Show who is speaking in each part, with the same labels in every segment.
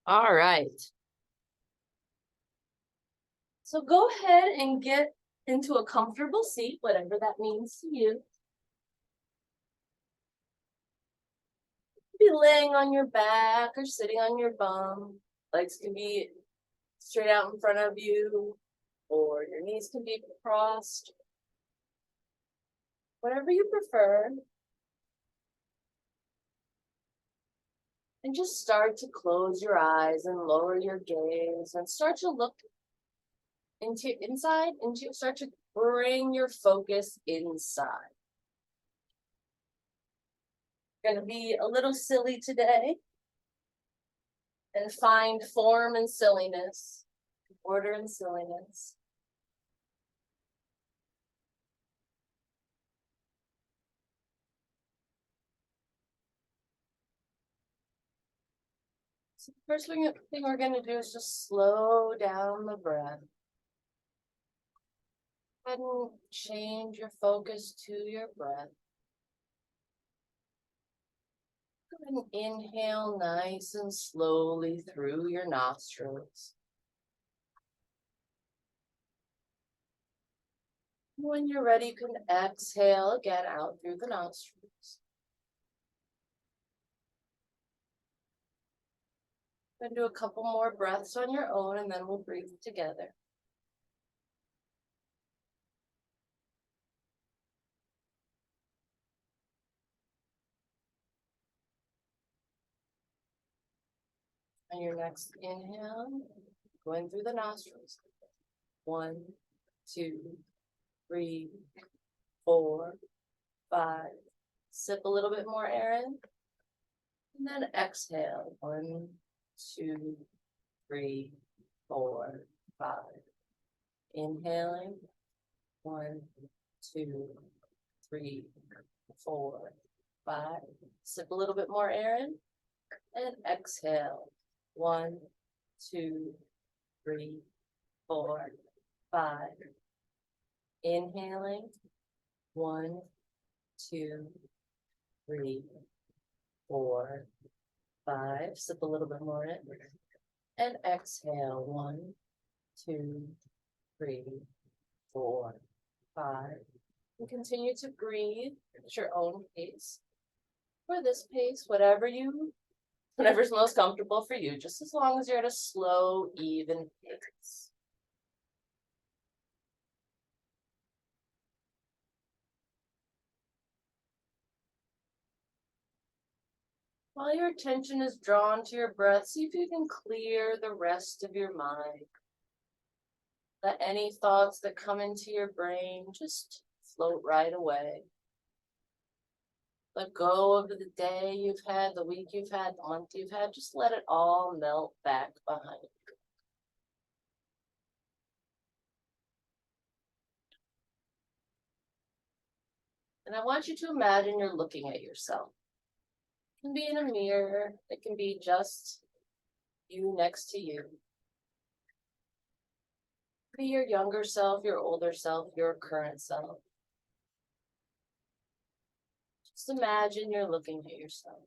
Speaker 1: All right. So go ahead and get into a comfortable seat, whatever that means to you. Be laying on your back or sitting on your bum. Legs can be straight out in front of you, or your knees can be crossed. Whatever you prefer. And just start to close your eyes and lower your gaze and start to look start to bring your focus inside. Going to be a little silly today and find form and silliness, order and silliness. So the first thing we're going to do is just slow down the breath. Go ahead and change your focus to your breath. Go ahead and inhale nice and slowly through your nostrils. When you're ready, you can exhale again out through the nostrils. Then do a couple more breaths on your own, and then we'll breathe together. On your next inhale, going through the nostrils. 1, 2, 3, 4, 5. Sip a little bit more air in. And then exhale. 1, 2, 3, 4, 5. Inhaling. 1, 2, 3, 4, 5. Sip a little bit more air in. And exhale. 1, 2, 3, 4, 5. Inhaling. 1, 2, 3, 4, 5. Sip a little bit more in. And exhale. 1, 2, 3, 4, 5. And continue to breathe at your own pace. For this pace, whatever's most comfortable for you, just as long as you're at a slow, even pace. While your attention is drawn to your breath, see if you can clear the rest of your mind. Let any thoughts that come into your brain just float right away. Let go of the day you've had, the week you've had, the month you've had. Just let it all melt back behind you. And I want you to imagine you're looking at yourself. It can be in a mirror. It can be just you next to you. Be your younger self, your older self, your current self. Just imagine you're looking at yourself.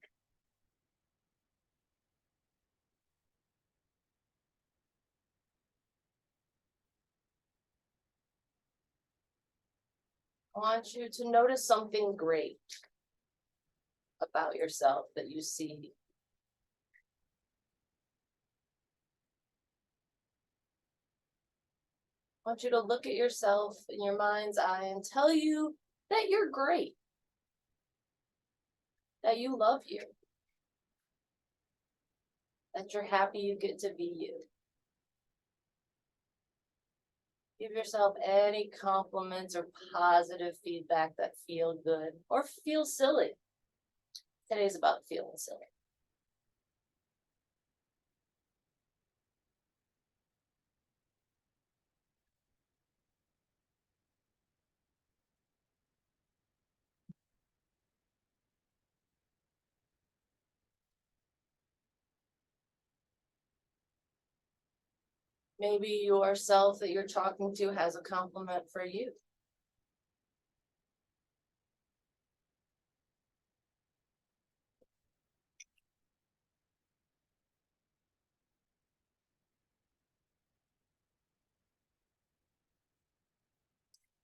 Speaker 1: I want you to notice something great about yourself that you see. I want you to look at yourself in your mind's eye and tell you that you're great, that you love you, that you're happy you get to be you. Give yourself any compliments or positive feedback that feel good or feel silly. Today's about feeling silly. Maybe yourself that you're talking to has a compliment for you.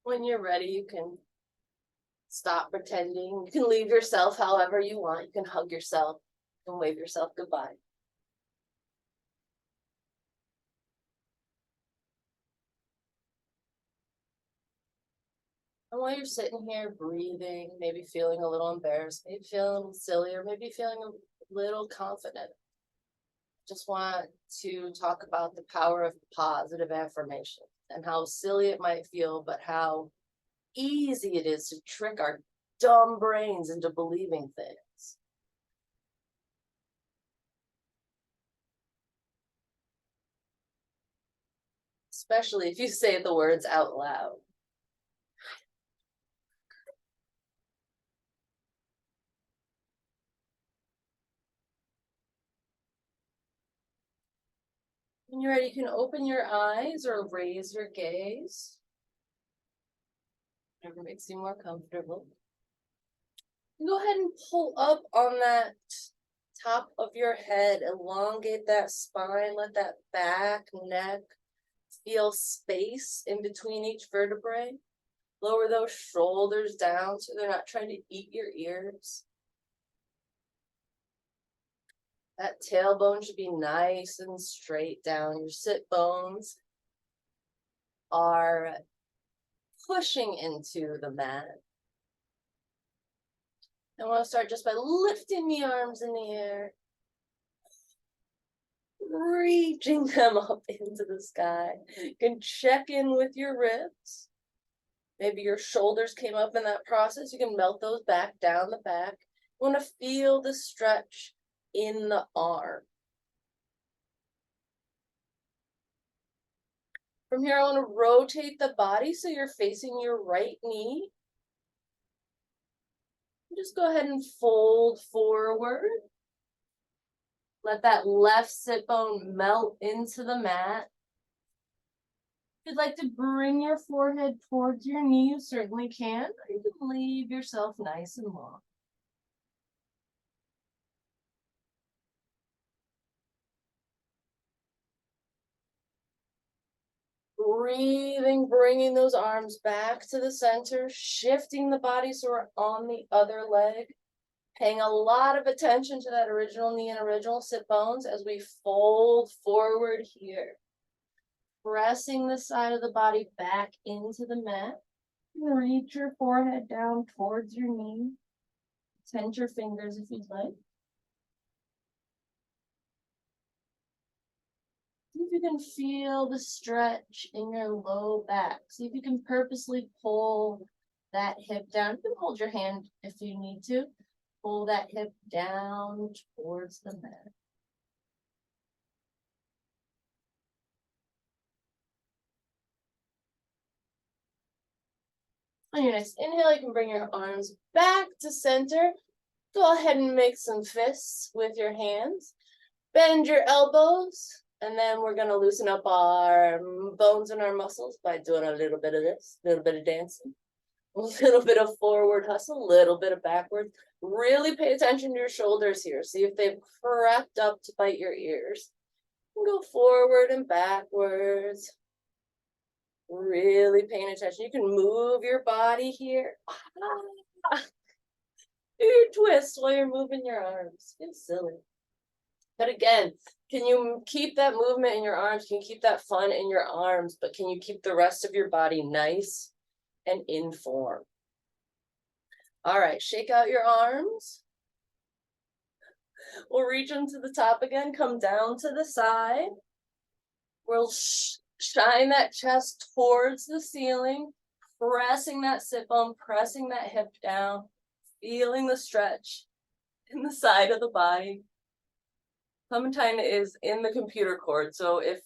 Speaker 1: When you're ready, you can stop pretending. You can leave yourself however you want. You can hug yourself and wave yourself goodbye. And while you're sitting here breathing, maybe feeling a little embarrassed, maybe feeling a little silly, or maybe feeling a little confident, just want to talk about the power of positive affirmation and how silly it might feel, but how easy it is to trick our dumb brains into believing things. Especially if you say the words out loud. When you're ready, you can open your eyes or raise your gaze. Whatever makes you more comfortable. Go ahead and pull up on that top of your head, elongate that spine, let that back, neck feel space in between each vertebrae. Lower those shoulders down so they're not trying to eat your ears. That tailbone should be nice and straight down. Your sit bones are pushing into the mat. I want to start just by lifting the arms in the air, reaching them up into the sky. You can check in with your ribs. Maybe your shoulders came up in that process. You can melt those back down the back. You want to feel the stretch in the arm. From here, I want to rotate the body so you're facing your right knee. Just go ahead and fold forward. Let that left sit bone melt into the mat. If you'd like to bring your forehead towards your knee, you certainly can. Or you can leave yourself nice and long. Breathing, bringing those arms back to the center, shifting the body so we're on the other leg. Paying a lot of attention to that original knee and original sit bones as we fold forward here. Pressing the side of the body back into the mat. Reach your forehead down towards your knee. Tense your fingers if you'd like. See if you can feel the stretch in your low back. See if you can purposely pull that hip down. You can hold your hand if you need to. Pull that hip down towards the mat. On your next inhale, you can bring your arms back to center. Go ahead and make some fists with your hands. Bend your elbows, and then we're going to loosen up our bones and our muscles by doing a little bit of this, a little bit of dancing, a little bit of forward hustle, a little bit of backward. Really pay attention to your shoulders here. See if they've crept up to bite your ears. And go forward and backwards. Really paying attention. You can move your body here. Do your twists while you're moving your arms. It's silly. But again, can you keep that movement in your arms? Can you keep that fun in your arms? But can you keep the rest of your body nice and in form? All right, shake out your arms. We'll reach them to the top again. Come down to the side. We'll shine that chest towards the ceiling, pressing that sit bone, pressing that hip down, feeling the stretch in the side of the body. Clementine is in the computer cord, so if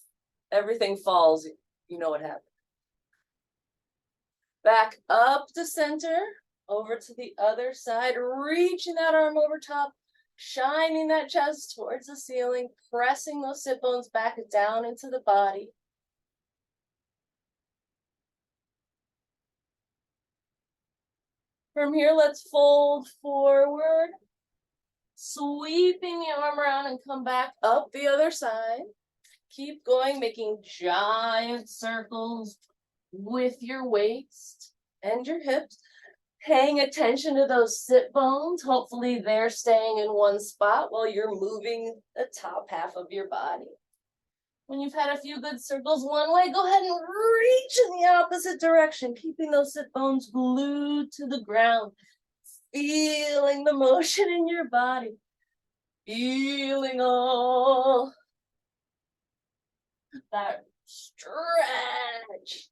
Speaker 1: everything falls, you know what happened. Back up to center, over to the other side, reaching that arm over top, shining that chest towards the ceiling, pressing those sit bones back down into the body. From here, let's fold forward, sweeping the arm around and come back up the other side. Keep going, making giant circles with your waist. and your hips. Paying attention to those sit bones. Hopefully they're staying in one spot while you're moving the top half of your body. When you've had a few good circles one way, go ahead and reach in the opposite direction, keeping those sit bones glued to the ground, feeling the motion in your body, feeling all that stretch.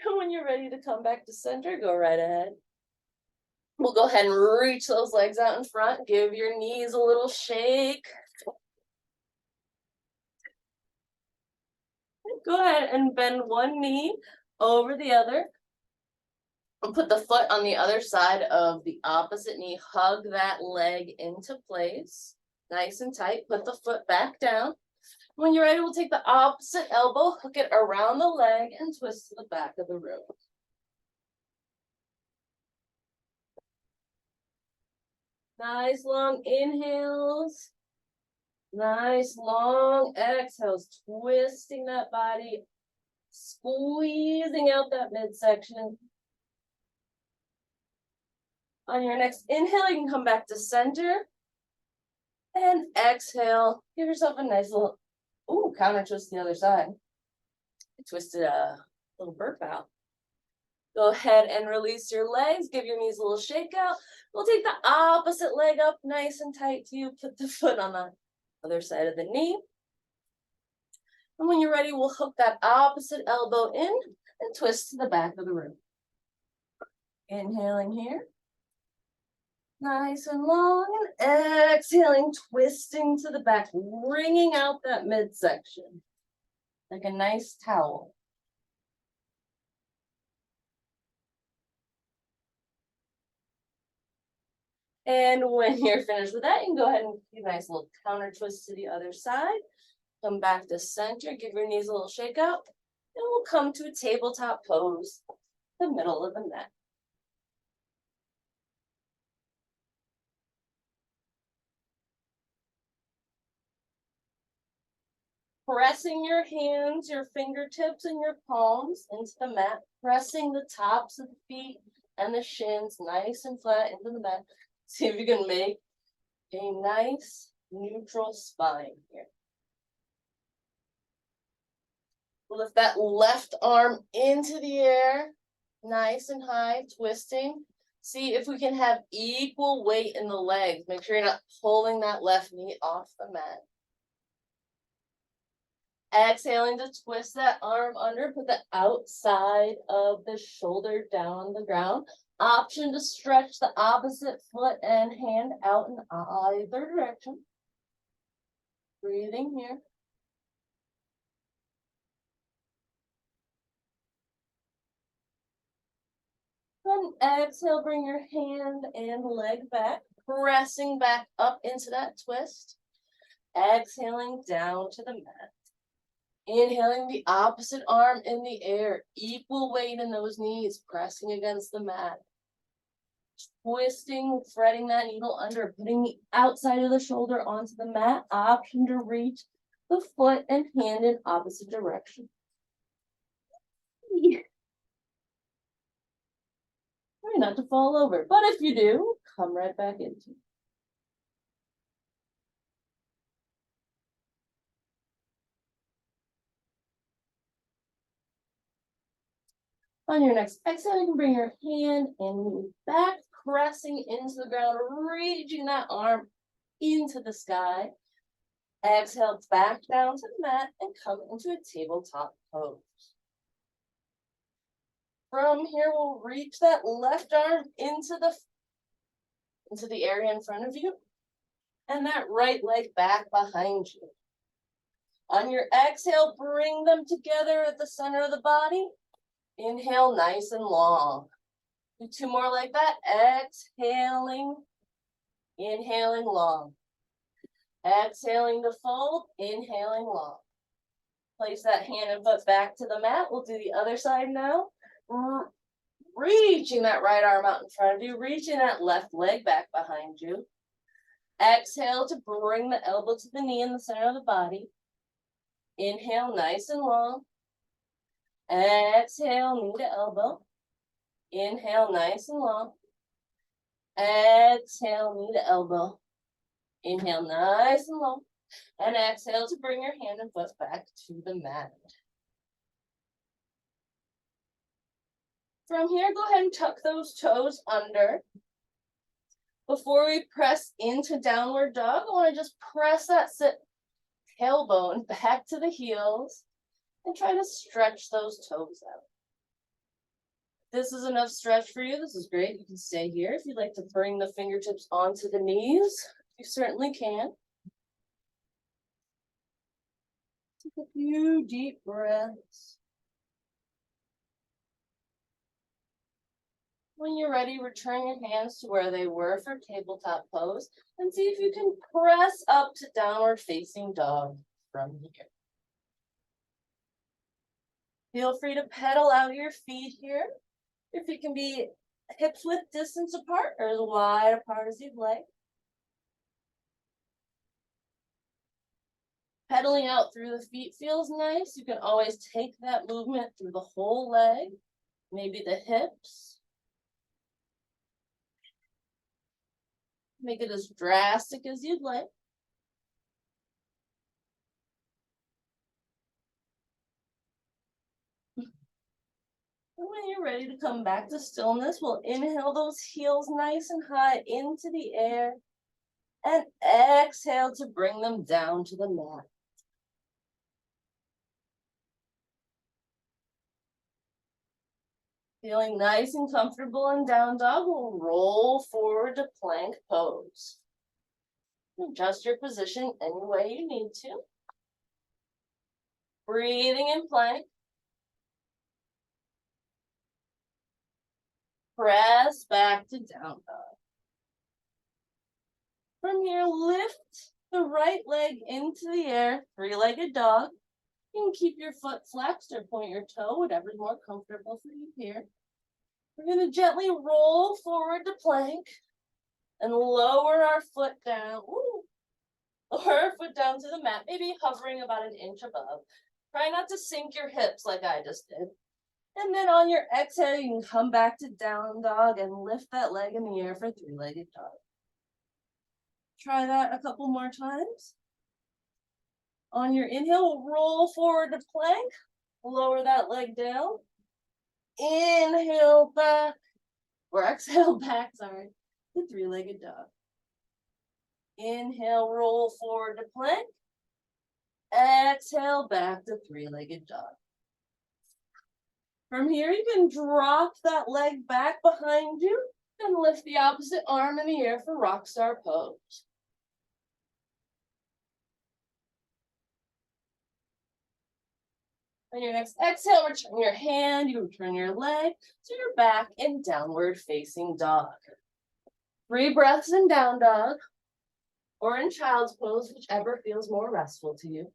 Speaker 1: And when you're ready to come back to center, go right ahead. We'll go ahead and reach those legs out in front. Give your knees a little shake. Go ahead and bend one knee over the other. And put the foot on the other side of the opposite knee. Hug that leg into place. Nice and tight. Put the foot back down. When you're ready, we'll take the opposite elbow, hook it around the leg, and twist to the back of the room. Nice long inhales. Nice long exhales, twisting that body, squeezing out that midsection. On your next inhale, you can come back to center. And exhale, give yourself a nice little, counter twist the other side. I twisted a little burp out. Go ahead and release your legs, give your knees a little shake out. We'll take the opposite leg up nice and tight to you. Put the foot on the other side of the knee. And when you're ready, we'll hook that opposite elbow in and twist to the back of the room. Inhaling here. Nice and long, and exhaling, twisting to the back, wringing out that midsection like a nice towel. And when you're finished with that, you can go ahead and do a nice little counter twist to the other side. Come back to center, give your knees a little shake out, and we'll come to a tabletop pose, the middle of the mat. Pressing your hands, your fingertips, and your palms into the mat, pressing the tops of the feet and the shins nice and flat into the mat. See if you can make a nice neutral spine here. Lift that left arm into the air, nice and high, twisting. See if we can have equal weight in the legs. Make sure you're not pulling that left knee off the mat. Exhaling to twist that arm under, put the outside of the shoulder down on the ground. Option to stretch the opposite foot and hand out in either direction. Breathing here. Then exhale, bring your hand and leg back, pressing back up into that twist. Exhaling down to the mat. Inhaling the opposite arm in the air, equal weight in those knees, pressing against the mat. Twisting, threading that needle under, putting the outside of the shoulder onto the mat. Option to reach the foot and hand in opposite direction. Try not to fall over, but if you do, come right back into it. On your next exhale, you can bring your hand and knee back, pressing into the ground, reaching that arm into the sky. Exhale back down to the mat and come into a tabletop pose. From here, we'll reach that left arm into the area in front of you, and that right leg back behind you. On your exhale, bring them together at the center of the body. Inhale nice and long. Do two more like that. Exhaling, inhaling long. Exhaling to fold, inhaling long. Place that hand and foot back to the mat. We'll do the other side now. Reaching that right arm out in front of you, reaching that left leg back behind you. Exhale to bring the elbow to the knee in the center of the body. Inhale nice and long. Exhale, knee to elbow. Inhale, nice and long. Exhale, knee to elbow. Inhale, nice and long. And exhale to bring your hand and foot back to the mat. From here, go ahead and tuck those toes under. Before we press into downward dog, I want to just press that tailbone back to the heels and try to stretch those toes out. If this is enough stretch for you, this is great. You can stay here. If you'd like to bring the fingertips onto the knees, you certainly can. Take a few deep breaths. When you're ready, return your hands to where they were for tabletop pose and see if you can press up to downward facing dog from here. Feel free to pedal out your feet here. If you can be hips width distance apart or as wide apart as you'd like. Pedaling out through the feet feels nice. You can always take that movement through the whole leg, maybe the hips. Make it as drastic as you'd like. And when you're ready to come back to stillness, we'll inhale those heels nice and high into the air and exhale to bring them down to the mat. Feeling nice and comfortable in down dog, we'll roll forward to plank pose. Adjust your position any way you need to. Breathing in plank. Press back to down dog. From here, lift the right leg into the air, three-legged dog. You can keep your foot flexed or point your toe, whatever's more comfortable for you here. We're going to gently roll forward to plank and lower our foot down. Ooh. Lower our foot down to the mat, maybe hovering about an inch above. Try not to sink your hips like I just did. And then on your exhale, you can come back to down dog and lift that leg in the air for three-legged dog. Try that a couple more times. On your inhale, roll forward to plank. Lower that leg down. Inhale back, or exhale back, sorry, to three-legged dog. Inhale, roll forward to plank. Exhale back to three-legged dog. From here, you can drop that leg back behind you and lift the opposite arm in the air for rock star pose. On your next exhale, return your hand, you return your leg, so you're back in downward facing dog. 3 breaths in down dog, or in child's pose, whichever feels more restful to you.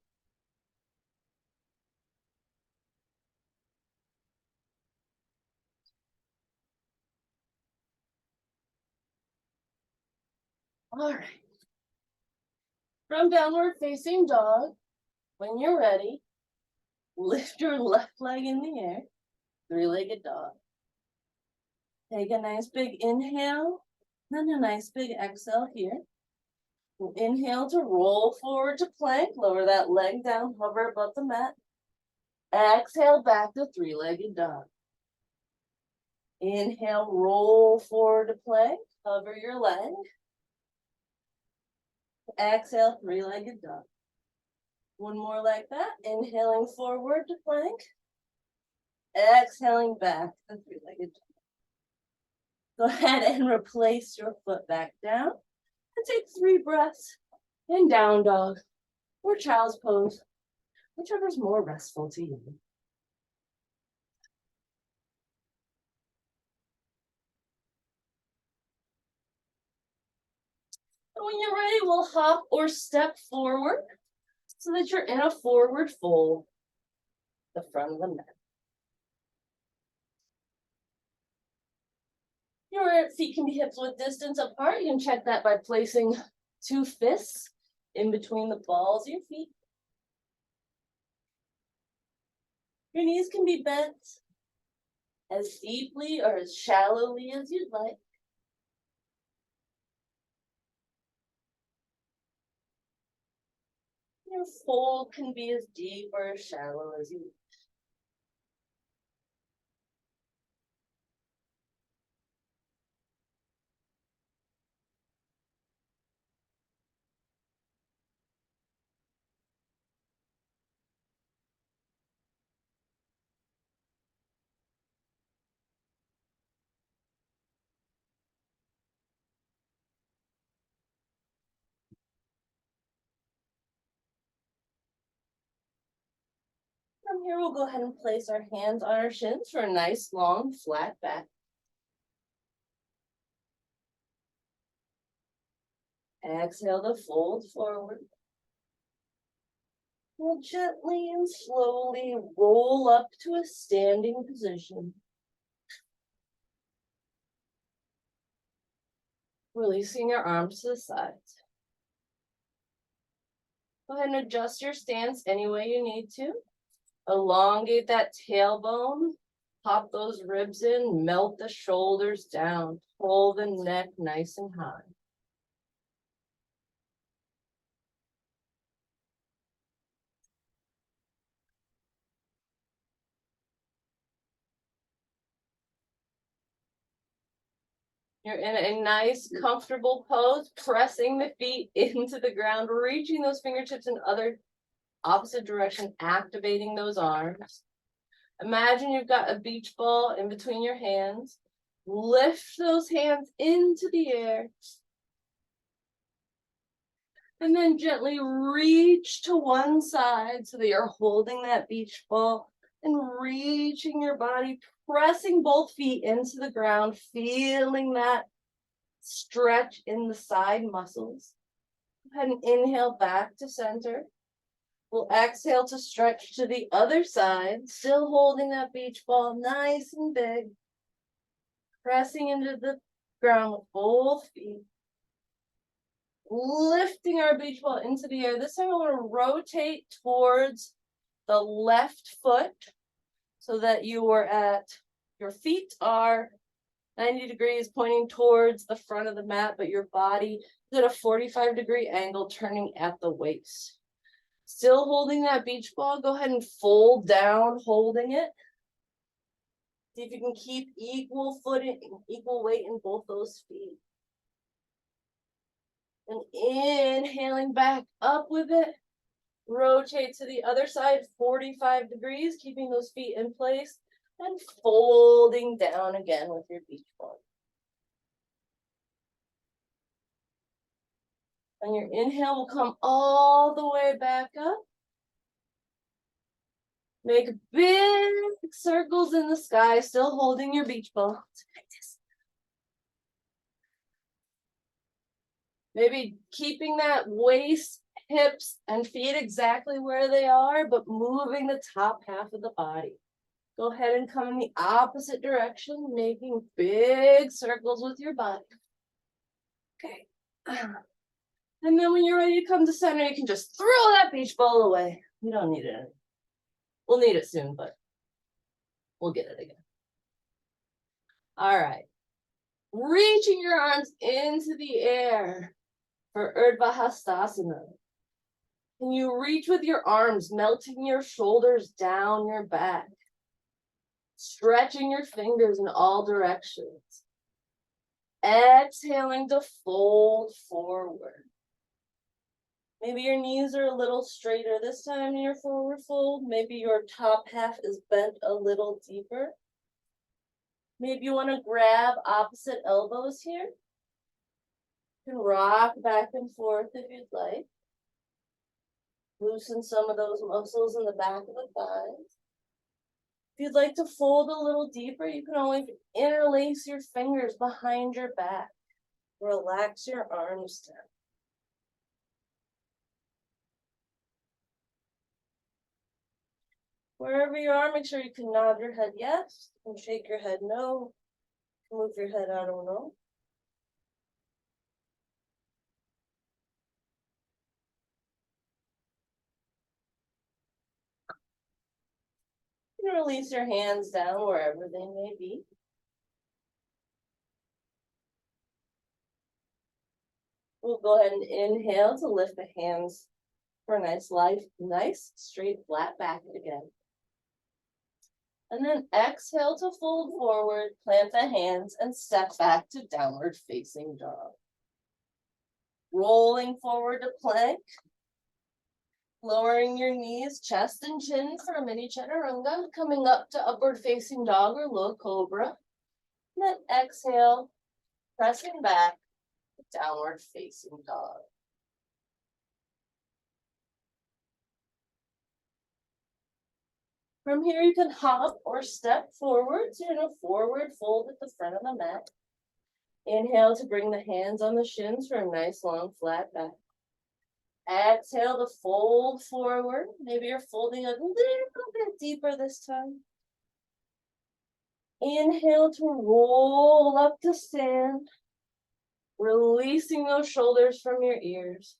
Speaker 1: All right. From downward facing dog, when you're ready, lift your left leg in the air, three-legged dog. Take a nice big inhale, then a nice big exhale here. We'll inhale to roll forward to plank, lower that leg down, hover above the mat. Exhale back to three-legged dog. Inhale, roll forward to plank, hover your leg. Exhale, three-legged dog. One more like that, inhaling forward to plank. Exhaling back to three-legged dog. Go ahead and replace your foot back down and take 3 breaths in down dog or child's pose, whichever's more restful to you. And when you're ready, we'll hop or step forward so that you're in a forward fold, the front of the mat. Your feet can be hips width distance apart. You can check that by placing 2 fists in between the balls of your feet. Your knees can be bent. as deeply or as shallowly as you'd like. Your fold can be as deep or as shallow as you. From here, we'll go ahead and place our hands on our shins for a nice, long, flat back. Exhale to fold forward. We'll gently and slowly roll up to a standing position. Releasing your arms to the sides. Go ahead and adjust your stance any way you need to. Elongate that tailbone. Pop those ribs in. Melt the shoulders down. Pull the neck nice and high. You're in a nice, comfortable pose, pressing the feet into the ground, reaching those fingertips in other opposite direction, activating those arms. Imagine you've got a beach ball in between your hands. Lift those hands into the air. And then gently reach to one side so that you're holding that beach ball and reaching your body, pressing both feet into the ground, feeling that stretch in the side muscles. Go ahead and inhale back to center. We'll exhale to stretch to the other side, still holding that beach ball nice and big. Pressing into the ground with both feet. Lifting our beach ball into the air. This time I want to rotate towards the left foot so that your feet are 90 degrees pointing towards the front of the mat, but your body is at a 45-degree angle turning at the waist. Still holding that beach ball, go ahead and fold down, holding it. See if you can keep equal footing, equal weight in both those feet. And inhaling back up with it. Rotate to the other side, 45 degrees, keeping those feet in place. And folding down again with your beach ball. And your inhale will come all the way back up. Make big circles in the sky, still holding your beach ball. Maybe keeping that waist, hips, and feet exactly where they are, but moving the top half of the body. Go ahead and come in the opposite direction, making big circles with your body. Okay. And then when you're ready to come to center, you can just throw that beach ball away. You don't need it. We'll need it soon, but we'll get it again. All right. Reaching your arms into the air for Urdhva Hastasana. Can you reach with your arms, melting your shoulders down your back, stretching your fingers in all directions. Exhaling to fold forward. Maybe your knees are a little straighter this time in your forward fold. Maybe your top half is bent a little deeper. Maybe you want to grab opposite elbows here. You can rock back and forth if you'd like. Loosen some of those muscles in the back of the thighs. If you'd like to fold a little deeper, you can always interlace your fingers behind your back. Relax your arms down. Wherever you are, make sure you can nod your head yes, and shake your head no. Move your head I don't know. release your hands down wherever they may be. We'll go ahead and inhale to lift the hands for a nice straight flat back again. And then exhale to fold forward, plant the hands, and step back to downward facing dog. Rolling forward to plank. Lowering your knees, chest and chin for a mini chaturanga. Coming up to upward facing dog or low cobra. And then exhale, pressing back to downward facing dog. From here, you can hop or step forward. So you're in a forward fold at the front of the mat. Inhale to bring the hands on the shins for a nice long flat back. Exhale to fold forward. Maybe you're folding a little bit deeper this time. Inhale to roll up to stand. Releasing those shoulders from your ears.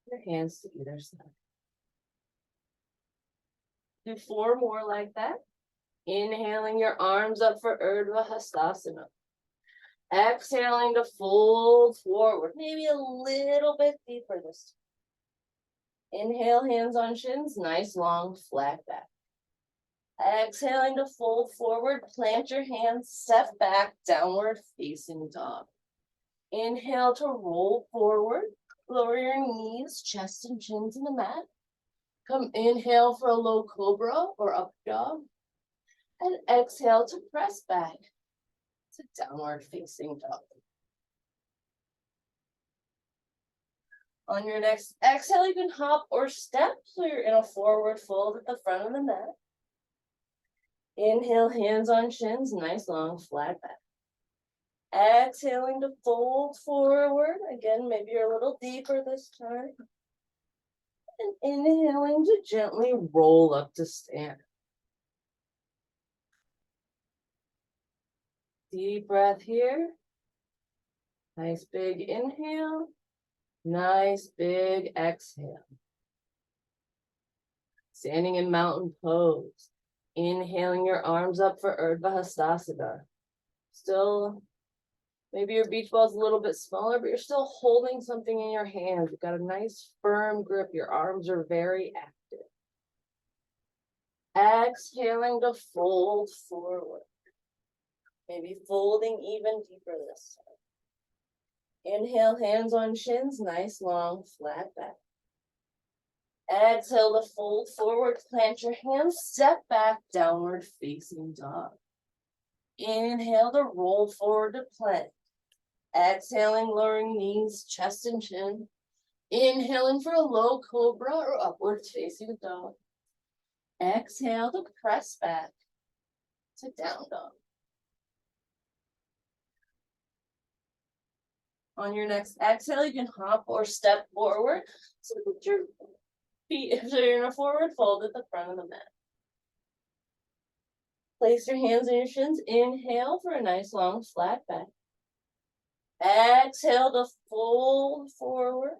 Speaker 1: Your hands to either side. Do 4 more like that. Inhaling your arms up for Urdhva Hastasana. Exhaling to fold forward, maybe a little bit deeper this time. Inhale, hands on shins, nice long flat back. Exhaling to fold forward, plant your hands, step back, downward facing dog. Inhale to roll forward, lower your knees, chest and chin to the mat. Come inhale for a low cobra or up dog. And exhale to press back to downward facing dog. On your next exhale, you can hop or step, so you're in a forward fold at the front of the mat. Inhale, hands on shins, nice long flat back. Exhaling to fold forward. Again, maybe you're a little deeper this time. And inhaling to gently roll up to stand. Deep breath here. Nice big inhale. Nice big exhale. Standing in mountain pose. Inhaling your arms up for Urdhva Hastasana. Still, maybe your beach ball is a little bit smaller, but you're still holding something in your hands. You've got a nice firm grip. Your arms are very active. Exhaling to fold forward. Maybe folding even deeper this time. Inhale, hands on shins, nice long flat back. Exhale to fold forward, plant your hands, step back, downward facing dog. Inhale to roll forward to plank. Exhaling, lowering knees, chest and chin. Inhaling for a low cobra or upward facing dog. Exhale to press back to down dog. On your next exhale, you can hop or step forward. So put your feet, if you're in a forward fold, at the front of the mat. Place your hands on your shins. Inhale for a nice long flat back. Exhale to fold forward.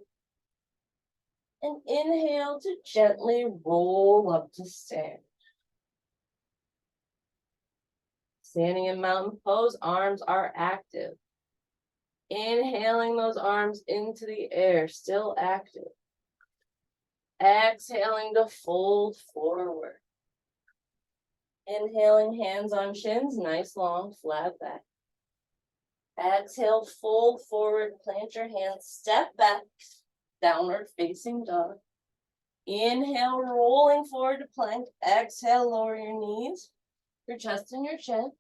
Speaker 1: And inhale to gently roll up to stand. Standing in mountain pose, arms are active. Inhaling those arms into the air, still active. Exhaling to fold forward. Inhaling, hands on shins, nice long flat back. Exhale, fold forward, plant your hands, step back, downward facing dog. Inhale, rolling forward to plank. Exhale, lower your knees, your chest and your chin.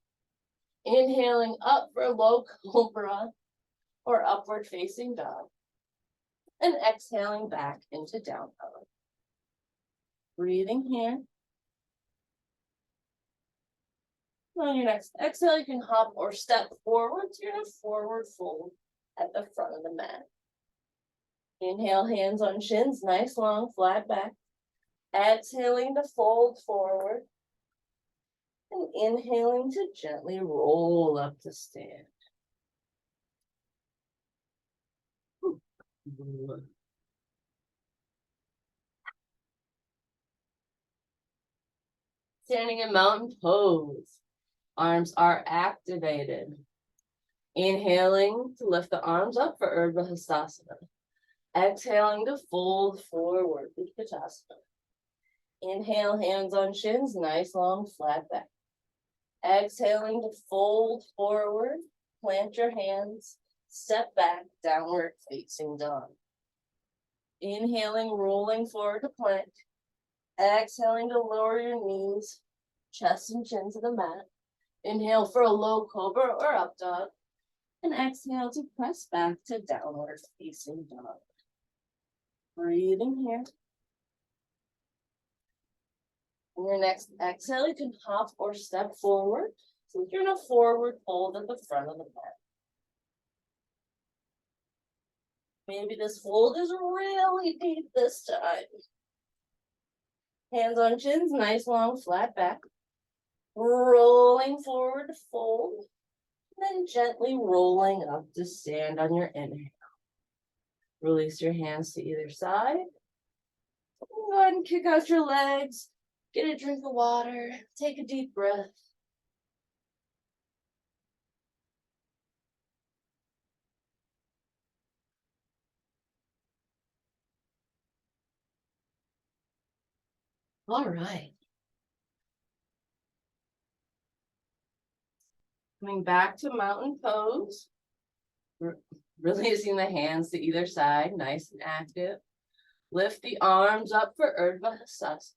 Speaker 1: Inhaling up for low cobra or upward facing dog. And exhaling back into down dog. Breathing here. On your next exhale, you can hop or step forward to your forward fold at the front of the mat. Inhale, hands on shins, nice long flat back. Exhaling to fold forward. And inhaling to gently roll up to stand. Standing in mountain pose. Arms are activated. Inhaling to lift the arms up for Urdhva Hastasana. Exhaling to fold forward, Utkatasana. Inhale, hands on shins, nice long flat back. Exhaling to fold forward, plant your hands, step back, downward facing dog. Inhaling, rolling forward to plank. Exhaling to lower your knees, chest and chin to the mat. Inhale for a low cobra or up dog. And exhale to press back to downward facing dog. Breathing here. On your next exhale, you can hop or step forward. So you're in a forward fold at the front of the mat. Maybe this fold is really deep this time. Hands on shins, nice long flat back. Rolling forward to fold. And then gently rolling up to stand on your inhale. Release your hands to either side. Go ahead and kick out your legs. Get a drink of water. Take a deep breath. All right. Coming back to mountain pose. Releasing the hands to either side, nice and active. Lift the arms up for Urdhva Hastasana.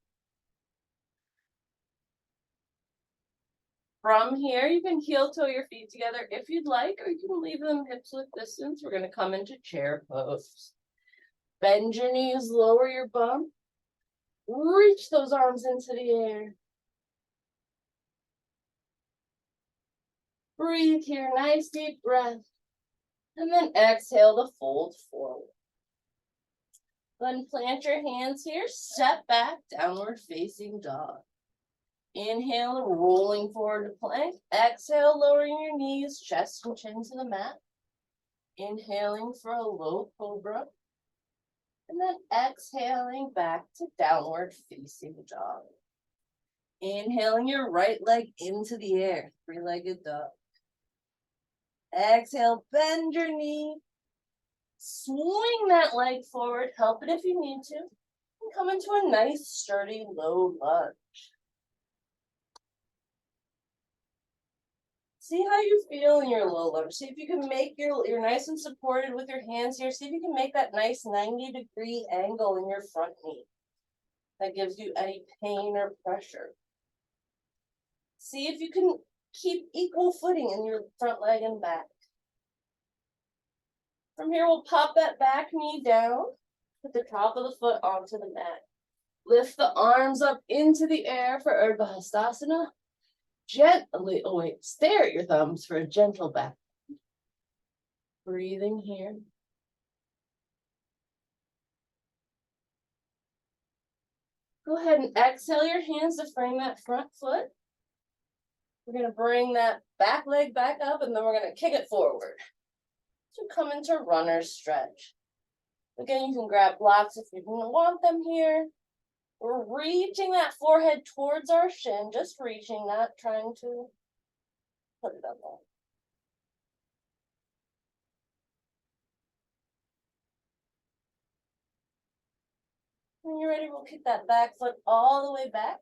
Speaker 1: From here, you can heel toe your feet together if you'd like, or you can leave them hips width distance. We're going to come into chair pose. Bend your knees, lower your bum. Reach those arms into the air. Breathe here, nice deep breath. And then exhale to fold forward. Then plant your hands here, step back, downward facing dog. Inhale, rolling forward to plank. Exhale, lowering your knees, chest and chin to the mat. Inhaling for a low cobra. And then exhaling back to downward facing dog. Inhaling your right leg into the air, three-legged dog. Exhale, bend your knee. Swing that leg forward, help it if you need to. And come into a nice, sturdy, low lunge. See how you feel in your low lunge. See if you can make you're nice and supported with your hands here. See if you can make that nice 90-degree angle in your front knee. That gives you any pain or pressure. See if you can keep equal footing in your front leg and back. From here, we'll pop that back knee down, put the top of the foot onto the mat. Lift the arms up into the air for Urdhva Hastasana. Gently, stare at your thumbs for a gentle back. Breathing here. Go ahead and exhale your hands to frame that front foot. We're going to bring that back leg back up, and then we're going to kick it forward. So come into runner's stretch. Again, you can grab blocks if you want them here. We're reaching that forehead towards our shin, just reaching, not trying to put it up there. When you're ready, we'll kick that back foot all the way back.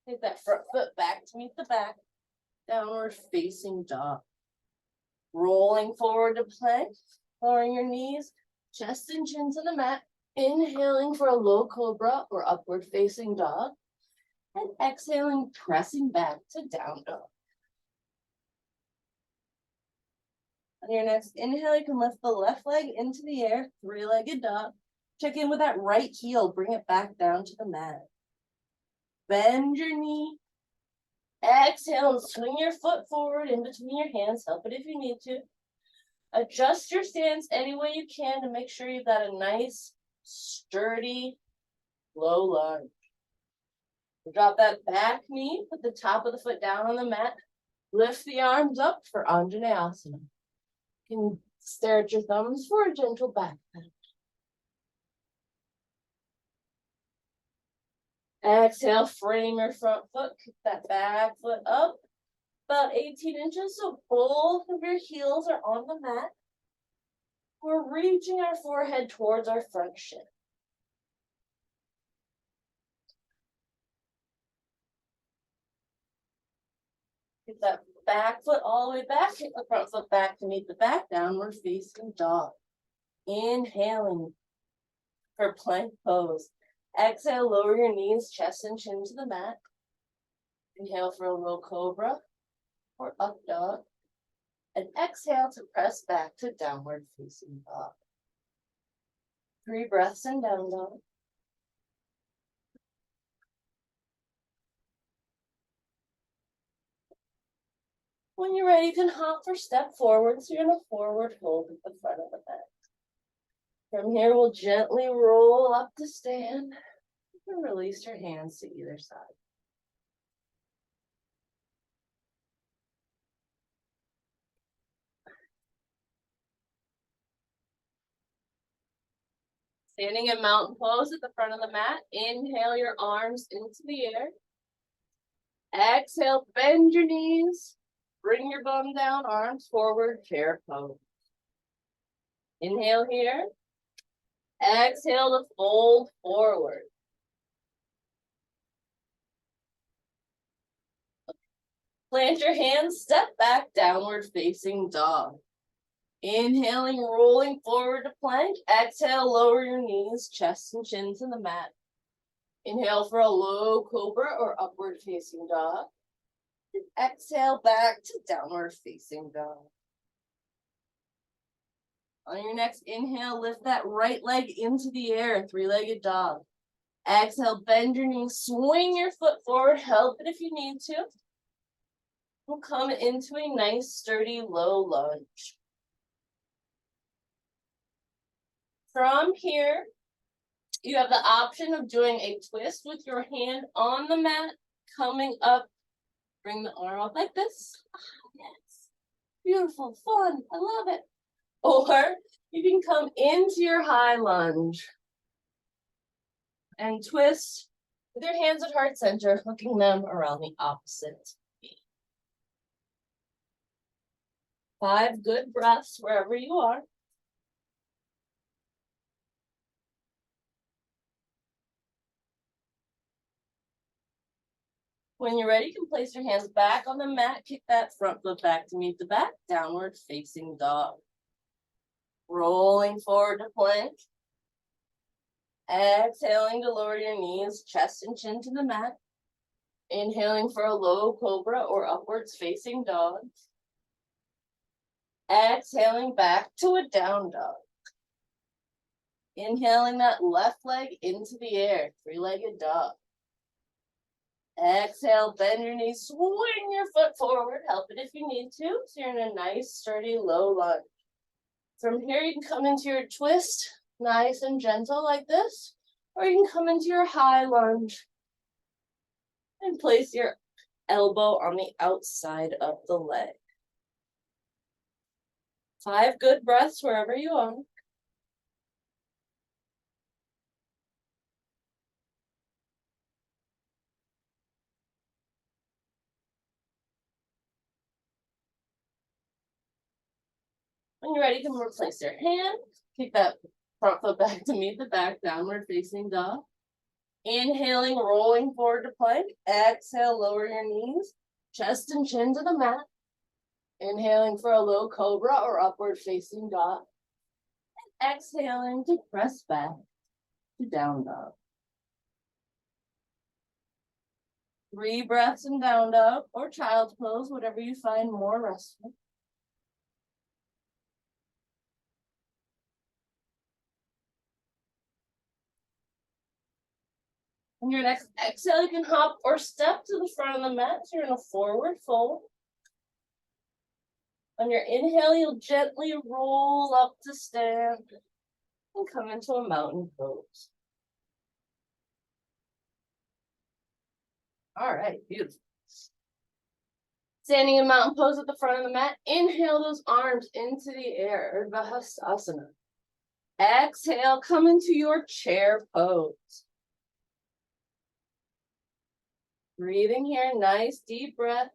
Speaker 1: Take that front foot back to meet the back. Downward facing dog. Rolling forward to plank, lowering your knees, chest and chin to the mat. Inhaling for a low cobra or upward facing dog. And exhaling, pressing back to down dog. On your next inhale, you can lift the left leg into the air, three-legged dog. Check in with that right heel, bring it back down to the mat. Bend your knee. Exhale and swing your foot forward in between your hands. Help it if you need to. Adjust your stance any way you can to make sure you've got a nice, sturdy, low lunge. Drop that back knee, put the top of the foot down on the mat. Lift the arms up for Anjaneyasana. You can stare at your thumbs for a gentle back bend. Exhale, frame your front foot, kick that back foot up, about 18 inches, so both of your heels are on the mat. We're reaching our forehead towards our front shin. Get that back foot all the way back, kick the front foot back to meet the back, downward facing dog. Inhaling for plank pose. Exhale, lower your knees, chest and chin to the mat. Inhale for a low cobra or up dog. And exhale to press back to downward facing dog. 3 breaths in down dog. When you're ready, you can hop or step forward. So you're in a forward fold at the front of the mat. From here, we'll gently roll up to stand and release your hands to either side. Standing in mountain pose at the front of the mat. Inhale your arms into the air. Exhale, bend your knees. Bring your bum down, arms forward, chair pose. Inhale here. Exhale to fold forward. Plant your hands, step back, downward facing dog. Inhaling, rolling forward to plank. Exhale, lower your knees, chest and chin to the mat. Inhale for a low cobra or upward facing dog. And exhale back to downward facing dog. On your next inhale, lift that right leg into the air, 3-legged dog. Exhale, bend your knees, swing your foot forward, help it if you need to. We'll come into a nice, sturdy, low lunge. From here, you have the option of doing a twist with your hand on the mat, coming up, bring the arm up like this. Yes, beautiful, fun, I love it. Or you can come into your high lunge and twist with your hands at heart center, hooking them around the opposite knee. 5 good breaths wherever you are. When you're ready, you can place your hands back on the mat, kick that front foot back to meet the back, downward facing dog. Rolling forward to plank. Exhaling to lower your knees, chest and chin to the mat. Inhaling for a low cobra or upwards facing dog. Exhaling back to a down dog. Inhaling that left leg into the air, 3-legged dog. Exhale, bend your knees, swing your foot forward, help it if you need to. So you're in a nice, sturdy, low lunge. From here, you can come into your twist, nice and gentle like this, or you can come into your high lunge and place your elbow on the outside of the leg. 5 good breaths wherever you are. When you're ready, you can replace your hand. Kick that front foot back to meet the back, downward facing dog. Inhaling, rolling forward to plank. Exhale, lower your knees, chest and chin to the mat. Inhaling for a low cobra or upward facing dog. And exhaling to press back to down dog. 3 breaths in down dog or child's pose, whatever you find more restful. On your next exhale, you can hop or step to the front of the mat. So you're in a forward fold. On your inhale, you'll gently roll up to stand and come into a mountain pose. All right, beautiful. Standing in mountain pose at the front of the mat, inhale those arms into the air, Urdhva Hastasana. Exhale, come into your chair pose. Breathing here, nice deep breath.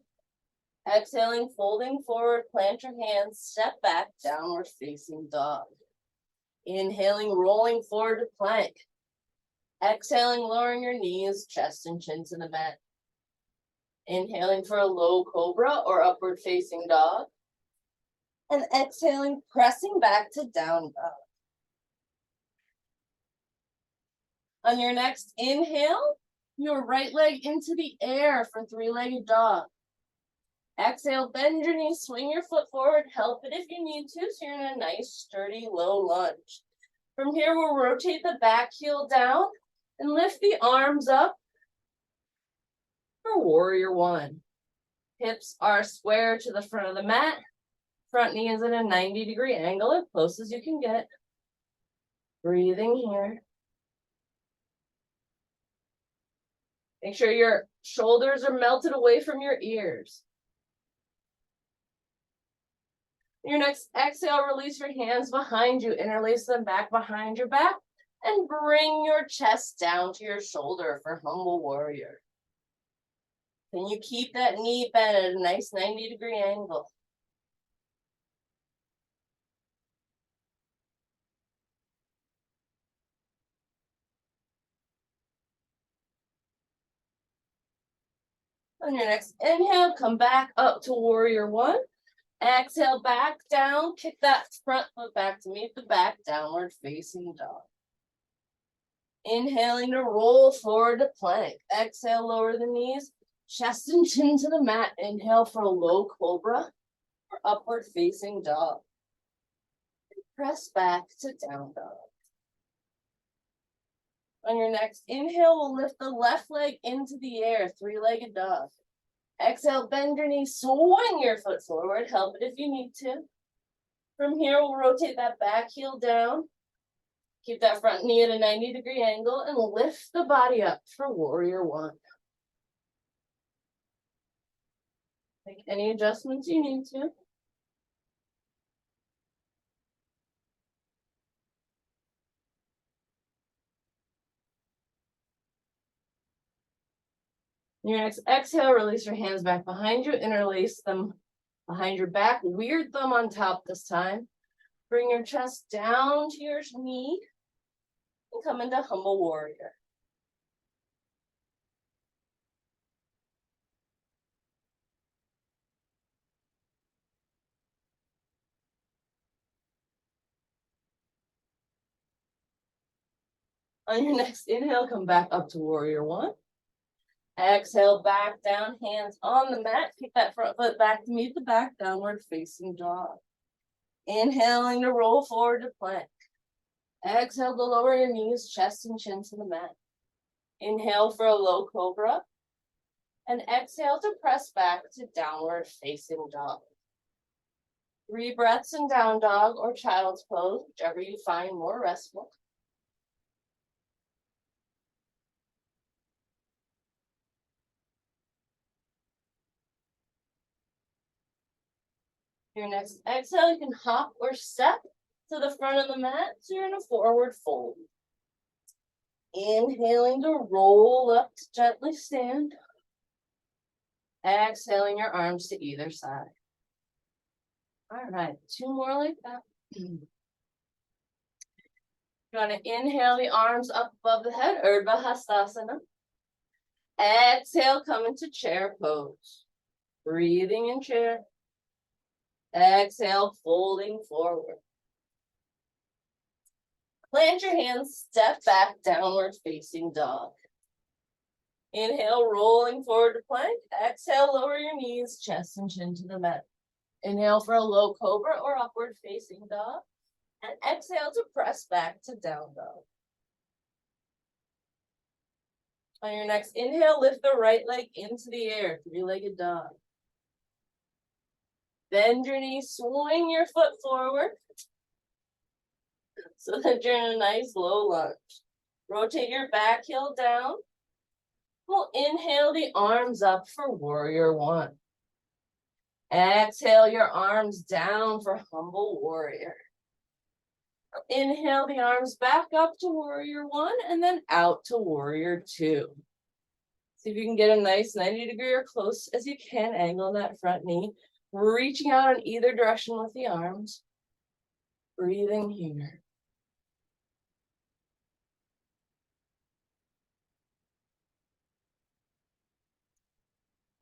Speaker 1: Exhaling, folding forward, plant your hands, step back, downward facing dog. Inhaling, rolling forward to plank. Exhaling, lowering your knees, chest and chin to the mat. Inhaling for a low cobra or upward facing dog. And exhaling, pressing back to down dog. On your next inhale, your right leg into the air for three-legged dog. Exhale, bend your knees, swing your foot forward, help it if you need to, so you're in a nice, sturdy, low lunge. From here, we'll rotate the back heel down and lift the arms up for warrior one. Hips are square to the front of the mat. Front knee is at a 90-degree angle, as close as you can get. Breathing here. Make sure your shoulders are melted away from your ears. Your next exhale, release your hands behind you, interlace them back behind your back, and bring your chest down to your shoulder for humble warrior. Can you keep that knee bent at a nice 90-degree angle? On your next inhale, come back up to warrior one. Exhale, back down, kick that front foot back to meet the back, downward facing dog. Inhaling to roll forward to plank. Exhale, lower the knees, chest and chin to the mat. Inhale for a low cobra or upward facing dog. Press back to down dog. On your next inhale, we'll lift the left leg into the air, three-legged dog. Exhale, bend your knees, swing your foot forward, help it if you need to. From here, we'll rotate that back heel down. Keep that front knee at a 90-degree angle and lift the body up for warrior one. Make any adjustments you need to. Your next exhale, release your hands back behind you, interlace them behind your back, weird thumb on top this time. Bring your chest down to your knee and come into humble warrior. On your next inhale, come back up to warrior one. Exhale, back down, hands on the mat. Keep that front foot back to meet the back, downward facing dog. Inhaling to roll forward to plank. Exhale to lower your knees, chest and chin to the mat. Inhale for a low cobra. And exhale to press back to downward facing dog. 3 breaths in down dog or child's pose, whichever you find more restful. Your next exhale, you can hop or step to the front of the mat, so you're in a forward fold. Inhaling to roll up to gently stand. Exhaling your arms to either side. All right, 2 more like that. You're gonna inhale the arms up above the head, Urdhva Hastasana. Exhale, come into chair pose. Breathing in chair. Exhale, folding forward. Plant your hands, step back, downward facing dog. Inhale, rolling forward to plank. Exhale, lower your knees, chest and chin to the mat. Inhale for a low cobra or upward facing dog. And exhale to press back to down dog. On your next inhale, lift the right leg into the air, three-legged dog. Bend your knees, swing your foot forward so that you're in a nice low lunge. Rotate your back heel down. We'll inhale the arms up for warrior one. Exhale your arms down for humble warrior. Inhale the arms back up to warrior one and then out to warrior two. See if you can get a nice 90-degree or close as you can angle in that front knee. Reaching out in either direction with the arms. Breathing here.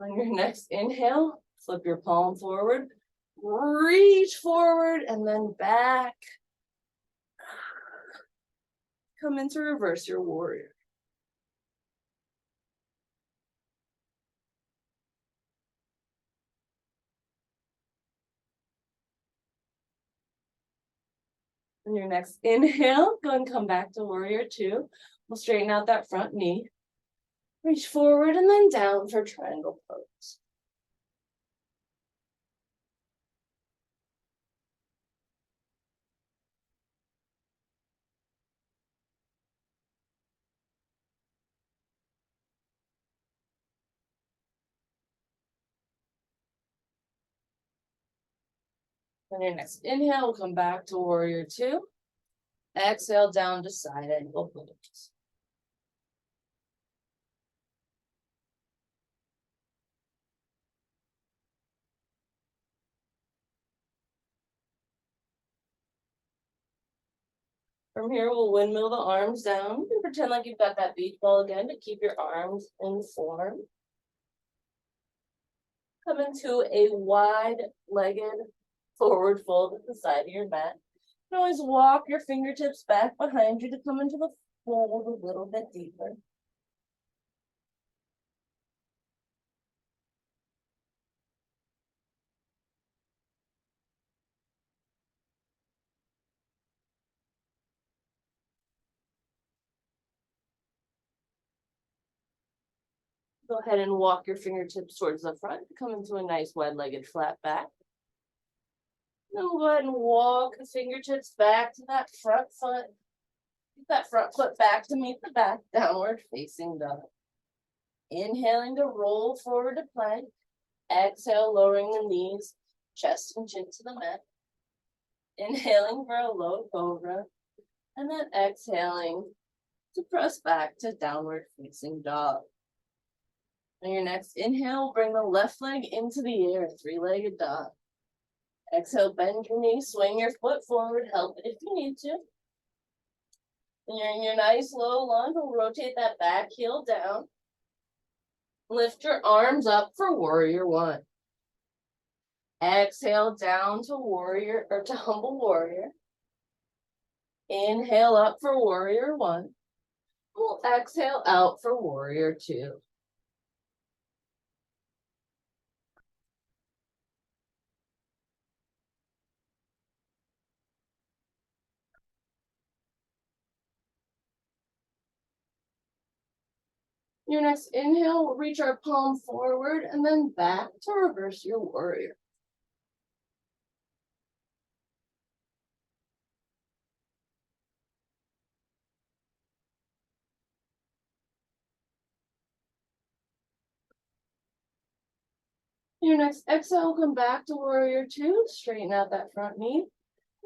Speaker 1: On your next inhale, flip your palm forward, reach forward and then back. Come into reverse your warrior. On your next inhale, go and come back to warrior two. We'll straighten out that front knee. Reach forward and then down for triangle pose. On your next inhale, we'll come back to warrior two. Exhale down to side angle pose. From here, we'll windmill the arms down. You can pretend like you've got that beach ball again to keep your arms in form. Come into a wide-legged forward fold at the side of your mat. You can always walk your fingertips back behind you to come into the fold a little bit deeper. Go ahead and walk your fingertips towards the front. Come into a nice wide-legged flat back. Then we'll go ahead and walk the fingertips back to that front foot. Get that front foot back to meet the back, downward facing dog. Inhaling to roll forward to plank. Exhale, lowering the knees, chest and chin to the mat. Inhaling for a low cobra. And then exhaling to press back to downward facing dog. On your next inhale, bring the left leg into the air, three-legged dog. Exhale, bend your knee, swing your foot forward, help it if you need to. And you're in your nice low lunge, we'll rotate that back heel down. Lift your arms up for warrior one. Exhale down to warrior or to humble warrior. Inhale up for warrior one. We'll exhale out for warrior two. Your next inhale, we'll reach our palm forward and then back to reverse your warrior. Your next exhale, come back to warrior two, straighten out that front knee, and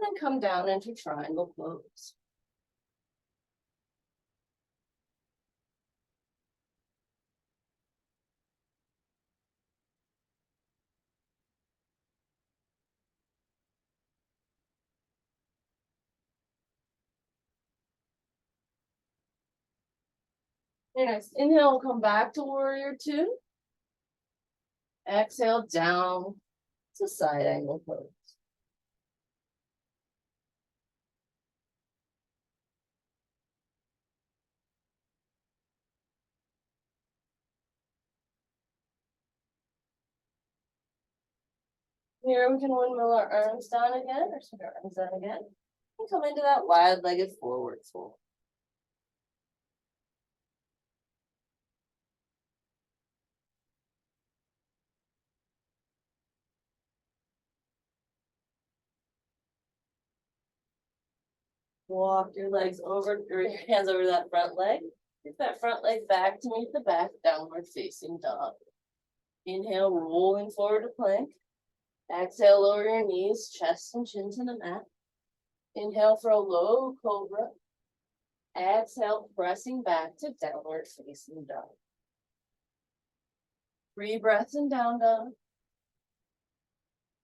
Speaker 1: then come down into triangle pose. Your next inhale will come back to warrior two. Exhale down to side angle pose. Here we can windmill our arms down again, or swing our arms down again. And come into that wide-legged forward fold. Walk your legs over, or your hands over that front leg. Get that front leg back to meet the back, downward facing dog. Inhale, rolling forward to plank. Exhale, lower your knees, chest and chin to the mat. Inhale for a low cobra. Exhale, pressing back to downward facing dog. 3 breaths in down dog.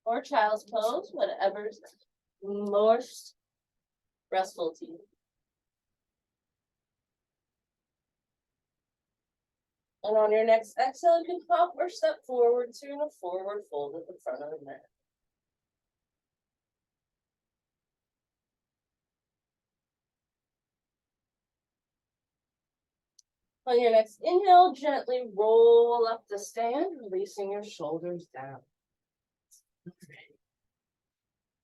Speaker 1: Or child's pose, whatever's most restful to you. And on your next exhale, you can hop or step forward to a forward fold at the front of the mat. On your next inhale, gently roll up the stand, releasing your shoulders down.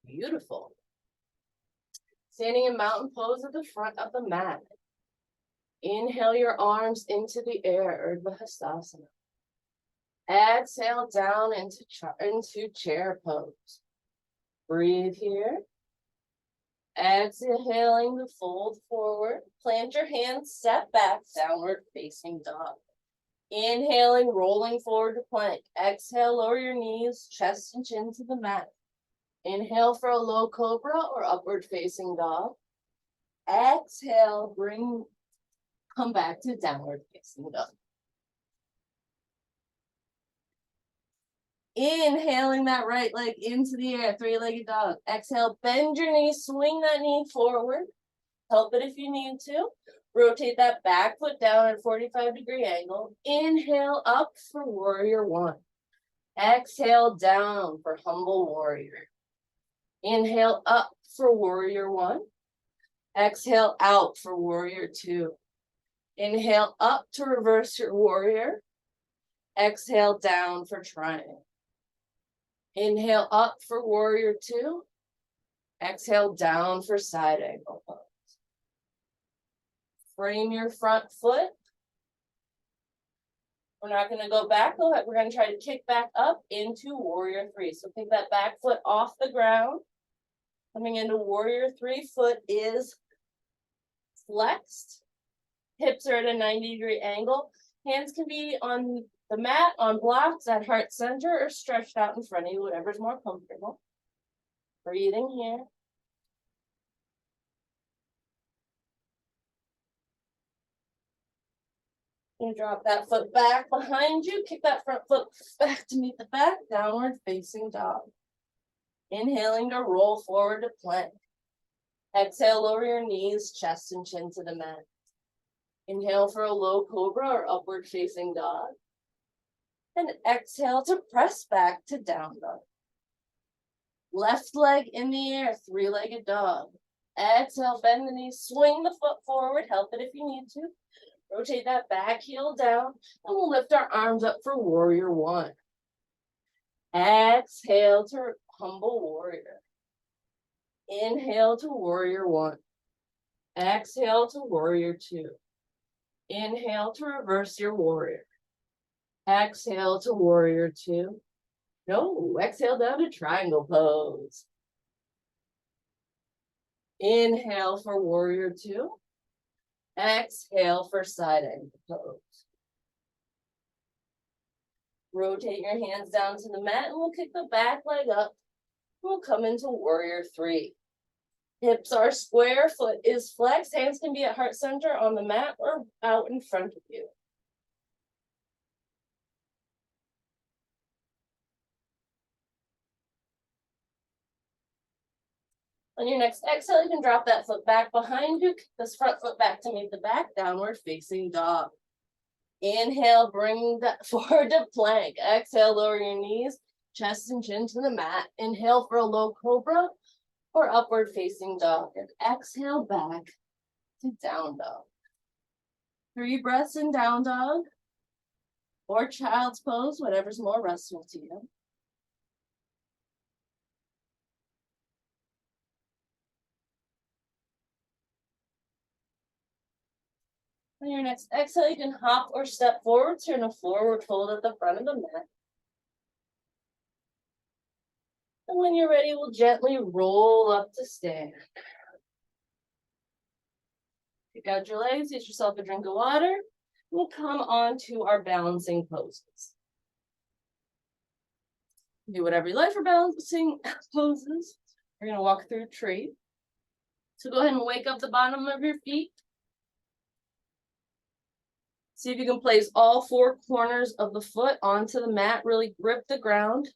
Speaker 1: Beautiful. Standing in mountain pose at the front of the mat. Inhale your arms into the air, Urdhva Hastasana. Exhale down into chair pose. Breathe here. Exhaling to fold forward. Plant your hands, step back, downward facing dog. Inhaling, rolling forward to plank. Exhale, lower your knees, chest and chin to the mat. Inhale for a low cobra or upward facing dog. Exhale, come back to downward facing dog. Inhaling that right leg into the air, 3-legged dog. Exhale, bend your knee, swing that knee forward. Help it if you need to. Rotate that back foot down at a 45-degree angle. Inhale up for warrior 1. Exhale down for humble warrior. Inhale up for warrior 1. Exhale out for warrior 2. Inhale up to reverse your warrior. Exhale down for triangle. Inhale up for warrior 2. Exhale down for side angle pose. Frame your front foot. We're not going to go back. We're going to try to kick back up into warrior 3. So pick that back foot off the ground. Coming into warrior 3, foot is flexed. Hips are at a 90-degree angle. Hands can be on the mat, on blocks, at heart center, or stretched out in front of you, whatever's more comfortable. Breathing here. You drop that foot back behind you. Kick that front foot back to meet the back. Downward facing dog. Inhaling to roll forward to plank. Exhale, lower your knees, chest and chin to the mat. Inhale for a low cobra or upward facing dog. And exhale to press back to down dog. Left leg in the air, 3-legged dog. Exhale, bend the knees, swing the foot forward. Help it if you need to. Rotate that back heel down, and we'll lift our arms up for warrior 1. Exhale to humble warrior. Inhale to warrior 1. Exhale to warrior 2. Inhale to reverse your warrior. Exhale to warrior 2. No, exhale down to triangle pose. Inhale for warrior 2. Exhale for side angle pose. Rotate your hands down to the mat, and we'll kick the back leg up. We'll come into warrior 3. Hips are square, foot is flexed. Hands can be at heart center on the mat or out in front of you. On your next exhale, you can drop that foot back behind you. Kick this front foot back to meet the back, downward facing dog. Inhale, bring that forward to plank. Exhale, lower your knees, chest and chin to the mat. Inhale for a low cobra or upward facing dog. And exhale back to down dog. 3 breaths in down dog or child's pose, whatever's more restful to you. On your next exhale, you can hop or step forward, turn a forward fold at the front of the mat. And when you're ready, we'll gently roll up to stand. Kick out your legs, get yourself a drink of water. We'll come on to our balancing poses. Do whatever you like for balancing poses. We're going to walk through a tree. So go ahead and wake up the bottom of your feet. See if you can place all four corners of the foot onto the mat, really grip the ground,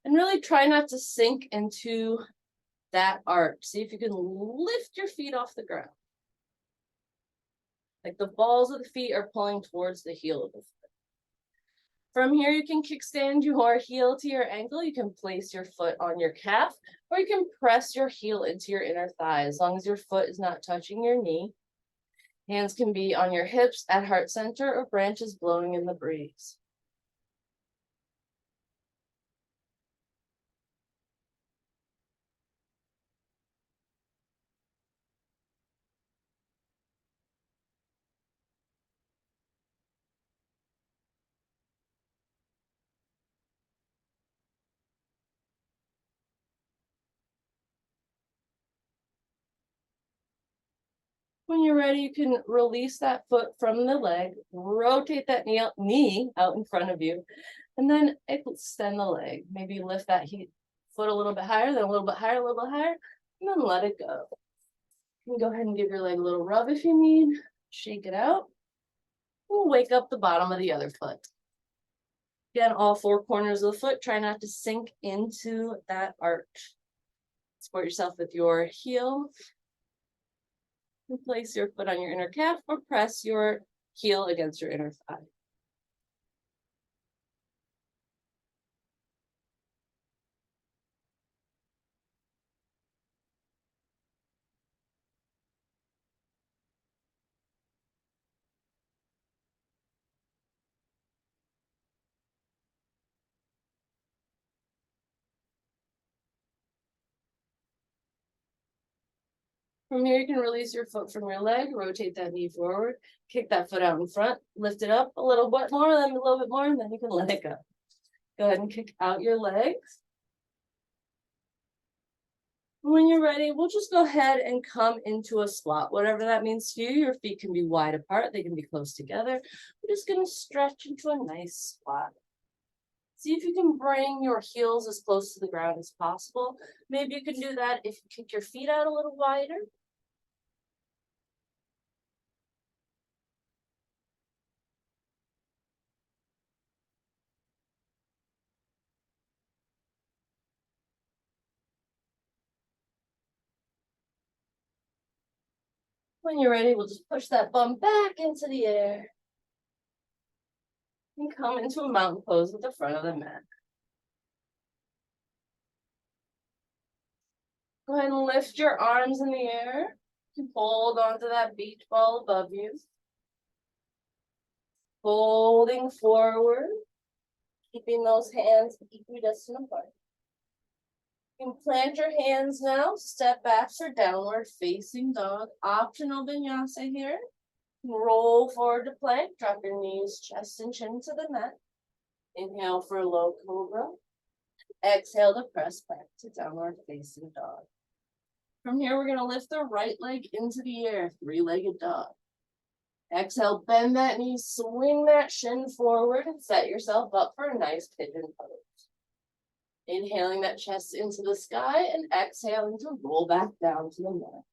Speaker 1: and really try not to sink into that arch. See if you can lift your feet off the ground. Like the balls of the feet are pulling towards the heel of the foot. From here, you can kickstand your heel to your ankle. You can place your foot on your calf, or you can press your heel into your inner thigh, as long as your foot is not touching your knee. Hands can be on your hips at heart center or branches blowing in the breeze. When you're ready, you can release that foot from the leg, rotate that knee out in front of you, and then extend the leg. Maybe lift that foot a little bit higher, then a little bit higher, a little bit higher, and then let it go. You can go ahead and give your leg a little rub if you need. Shake it out. We'll wake up the bottom of the other foot. Again, all four corners of the foot. Try not to sink into that arch. Support yourself with your heel. And place your foot on your inner calf or press your heel against your inner thigh. From here, you can release your foot from your leg, rotate that knee forward, kick that foot out in front, lift it up a little bit more, then a little bit more, and then you can let it go. Go ahead and kick out your legs. When you're ready, we'll just go ahead and come into a squat. Whatever that means to you, your feet can be wide apart, they can be close together. We're just gonna stretch into a nice squat. See if you can bring your heels as close to the ground as possible. Maybe you can do that if you kick your feet out a little wider. When you're ready, we'll just push that bum back into the air. And come into a mountain pose with the front of the mat. Go ahead and lift your arms in the air. Hold onto that beach ball above you. Folding forward, keeping those hands equidistant apart. You can plant your hands now, step back for downward facing dog. Optional vinyasa here. Roll forward to plank, drop your knees, chest and chin to the mat. Inhale for low cobra. Exhale to press back to downward facing dog. From here, we're going to lift the right leg into the air, three-legged dog. Exhale, bend that knee, swing that shin forward, and set yourself up for a nice pigeon pose. Inhaling that chest into the sky and exhaling to roll back down to the mat.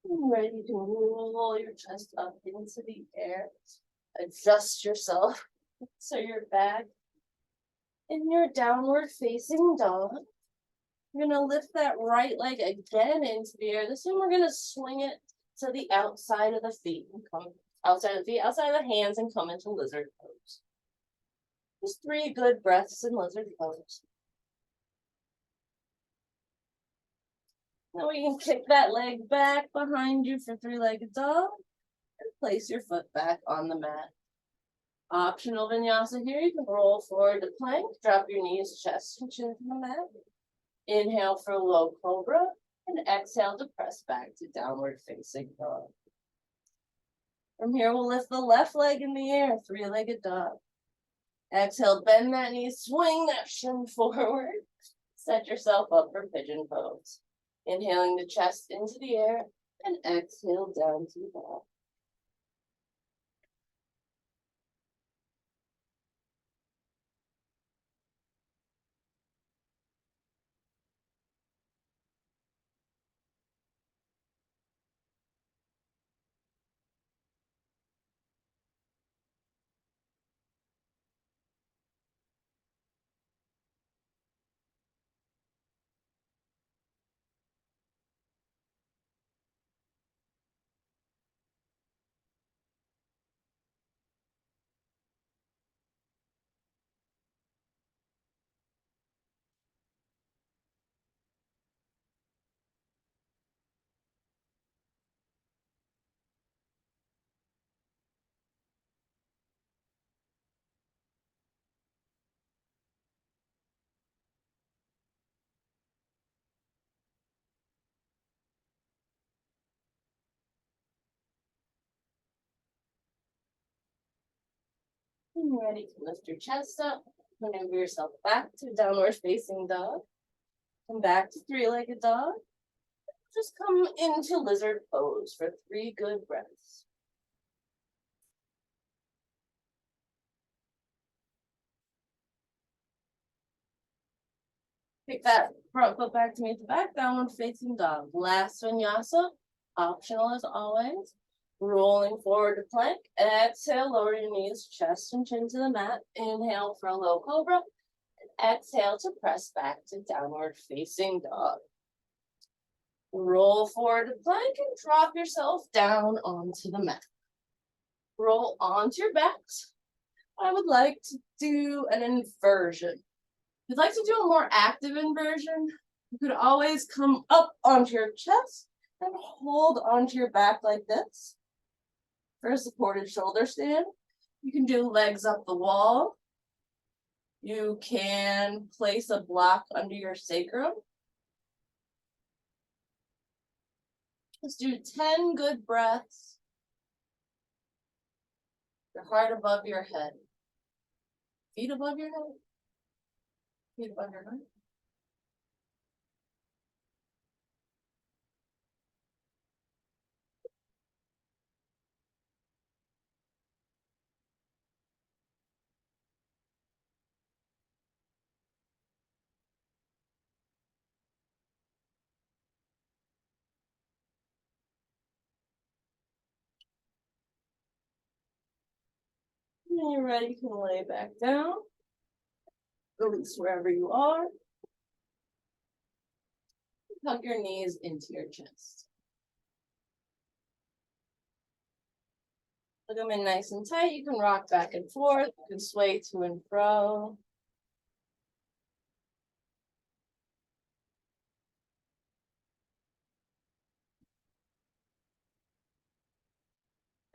Speaker 1: Ready to roll your chest up into the air. Adjust yourself So you're back in your downward facing dog. You're gonna lift that right leg again into the air. This time we're gonna swing it to the outside of the feet and come outside of the feet, outside of the hands, and come into lizard pose. Just 3 good breaths in lizard pose. Now we can kick that leg back behind you for 3-legged dog and place your foot back on the mat. Optional vinyasa here. You can roll forward to plank, drop your knees, chest, and chin to the mat. Inhale for low cobra and exhale to press back to downward facing dog. From here, we'll lift the left leg in the air, 3-legged dog. Exhale, bend that knee, swing that shin forward. Set yourself up for pigeon pose. Inhaling the chest into the air and exhale down to the ball. When you're ready to lift your chest up, maneuver yourself back to downward facing dog. Come back to 3-legged dog. Just come into lizard pose for 3 good breaths. Pick that front foot back to meet the back, downward facing dog. Last vinyasa, optional as always. Rolling forward to plank. Exhale, lower your knees, chest and chin to the mat. Inhale for a low cobra. And exhale to press back to downward facing dog. Roll forward to plank and drop yourself down onto the mat. Roll onto your backs. I would like to do an inversion. If you'd like to do a more active inversion, you could always come up onto your chest and hold onto your back like this. For a supported shoulder stand, you can do legs up the wall. You can place a block under your sacrum. Let's do 10 good breaths. Your heart above your head. Feet above your head. Feet above your head. When you're ready, you can lay back down. Release wherever you are. Hug your knees into your chest. Put them in nice and tight. You can rock back and forth. You can sway to and fro.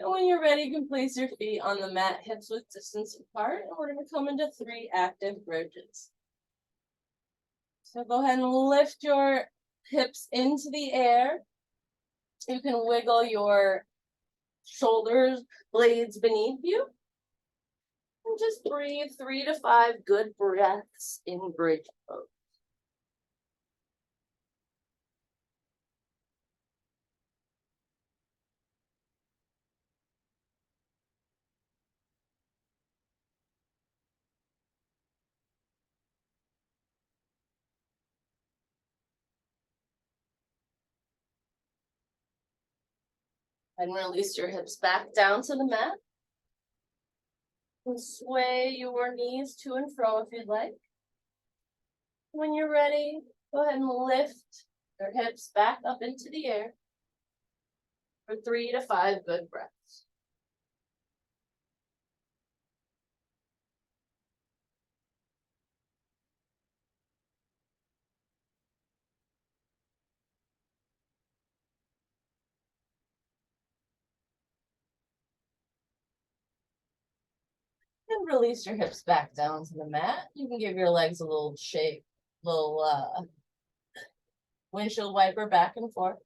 Speaker 1: And when you're ready, you can place your feet on the mat, hips width distance apart, and we're going to come into 3 active bridges. So go ahead and lift your hips into the air. You can wiggle your shoulders, blades beneath you. And just breathe 3 to 5 good breaths in bridge pose. And release your hips back down to the mat. And sway your knees to and fro if you'd like. When you're ready, go ahead and lift your hips back up into the air for 3 to 5 good breaths. And release your hips back down to the mat. You can give your legs a little shake, little windshield wiper back and forth.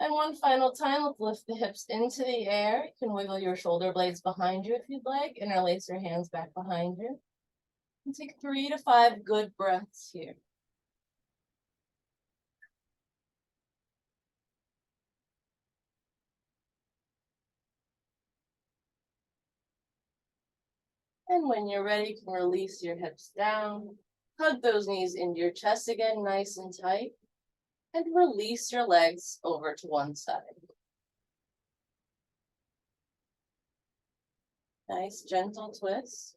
Speaker 1: And one final time, let's lift the hips into the air. You can wiggle your shoulder blades behind you if you'd like. Interlace your hands back behind you. And take 3 to 5 good breaths here. And when you're ready, you can release your hips down. Hug those knees into your chest again, nice and tight. And release your legs over to one side. Nice, gentle twist.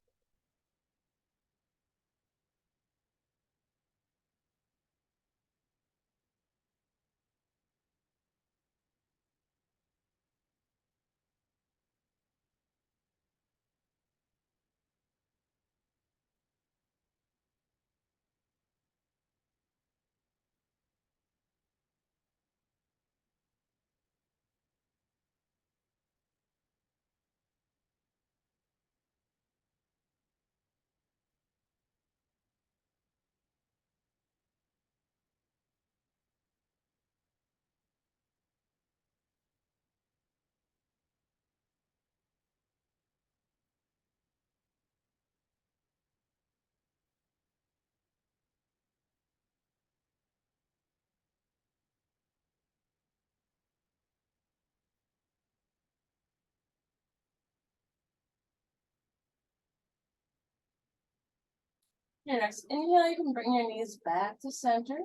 Speaker 1: Your next inhale, you can bring your knees back to center.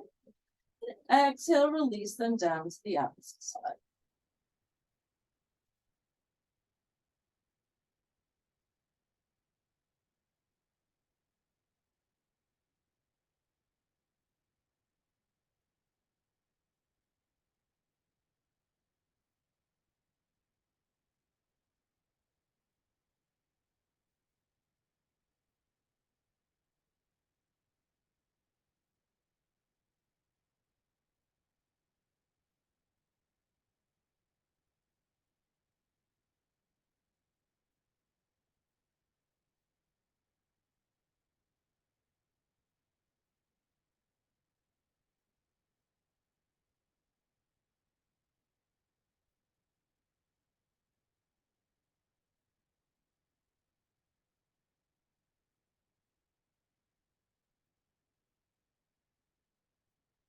Speaker 1: Exhale, release them down to the opposite side.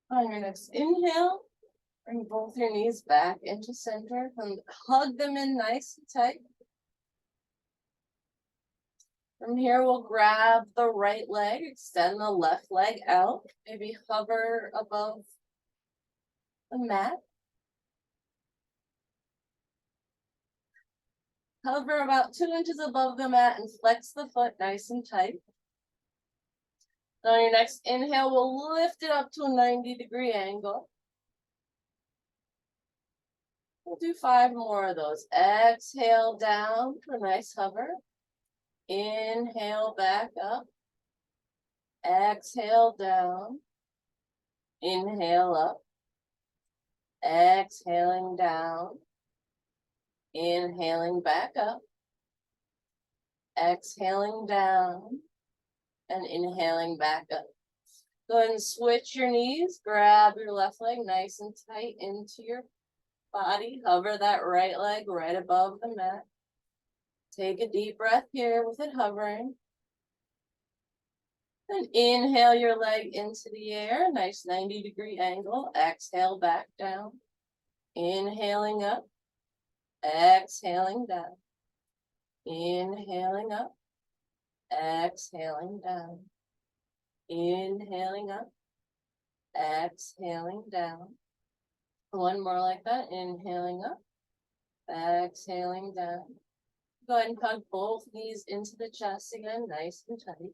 Speaker 1: On your next inhale, bring both your knees back into center and hug them in nice and tight. From here, we'll grab the right leg, extend the left leg out, maybe hover above the mat. Hover about 2 inches above the mat and flex the foot nice and tight. On your next inhale, we'll lift it up to a 90-degree angle. We'll do 5 more of those. Exhale down for a nice hover. Inhale back up. Exhale down. Inhale up. Exhaling down. Inhaling back up. Exhaling down. And inhaling back up. Go ahead and switch your knees. Grab your left leg nice and tight into your body. Hover that right leg right above the mat. Take a deep breath here with it hovering. And inhale your leg into the air. Nice 90-degree angle. Exhale back down. Inhaling up. Exhaling down. Inhaling up. Exhaling down. Inhaling up. Exhaling down. One more like that. Inhaling up. Exhaling down. Go ahead and hug both knees into the chest again, nice and tight.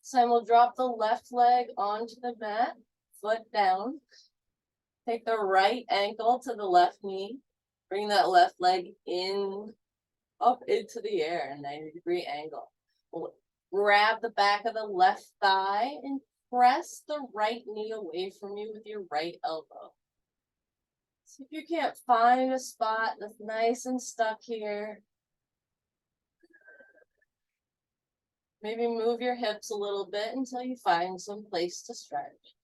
Speaker 1: This time we'll drop the left leg onto the mat, foot down. Take the right ankle to the left knee. Bring that left leg in, up into the air, a 90-degree angle. We'll grab the back of the left thigh and press the right knee away from you with your right elbow. See if you can't find a spot that's nice and stuck here. Maybe move your hips a little bit until you find some place to stretch.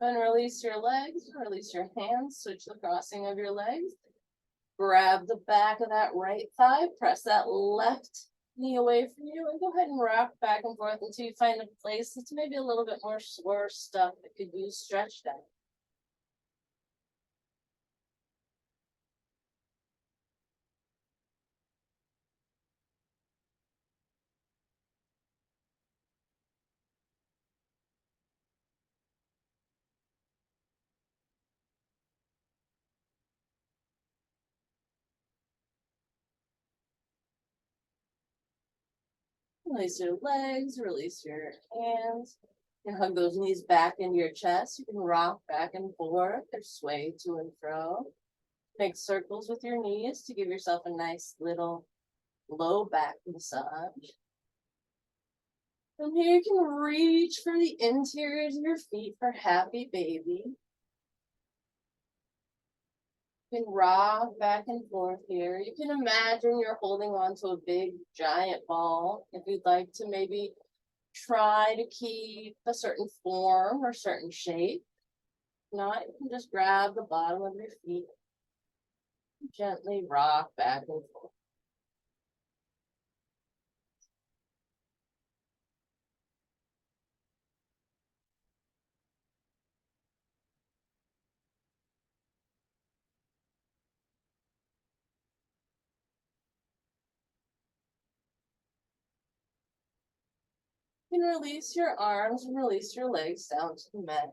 Speaker 1: Then release your legs, release your hands, switch the crossing of your legs. Grab the back of that right thigh, press that left knee away from you, and go ahead and rock back and forth until you find a place that's maybe a little bit more sore stuff that could use stretched out. Release your legs, release your hands. You can hug those knees back into your chest. You can rock back and forth or sway to and fro. Make circles with your knees to give yourself a nice little low back massage. From here, you can reach for the interiors of your feet for happy baby. You can rock back and forth here. You can imagine you're holding on to a big giant ball. If you'd like to maybe try to keep a certain form or certain shape. If not, you can just grab the bottom of your feet. Gently rock back and forth. You can release your arms and release your legs down to the mat.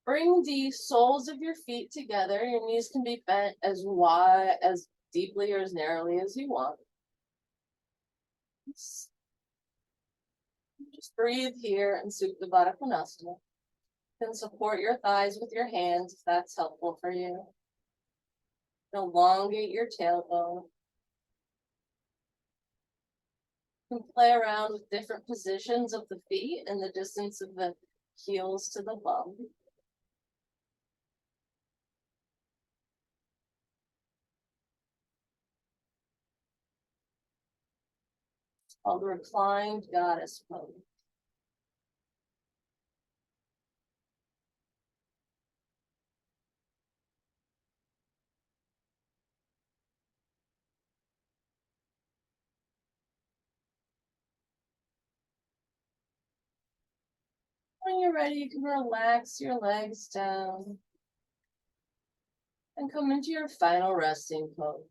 Speaker 1: Bring the soles of your feet together. Your knees can be bent as wide, as deeply or as narrowly as you want. Just breathe here and Supta Baddha Konasana. You can support your thighs with your hands if that's helpful for you. Elongate your tailbone. You can play around with different positions of the feet and the distance of the heels to the bum. It's called the reclined goddess pose. When you're ready, you can relax your legs down and come into your final resting pose.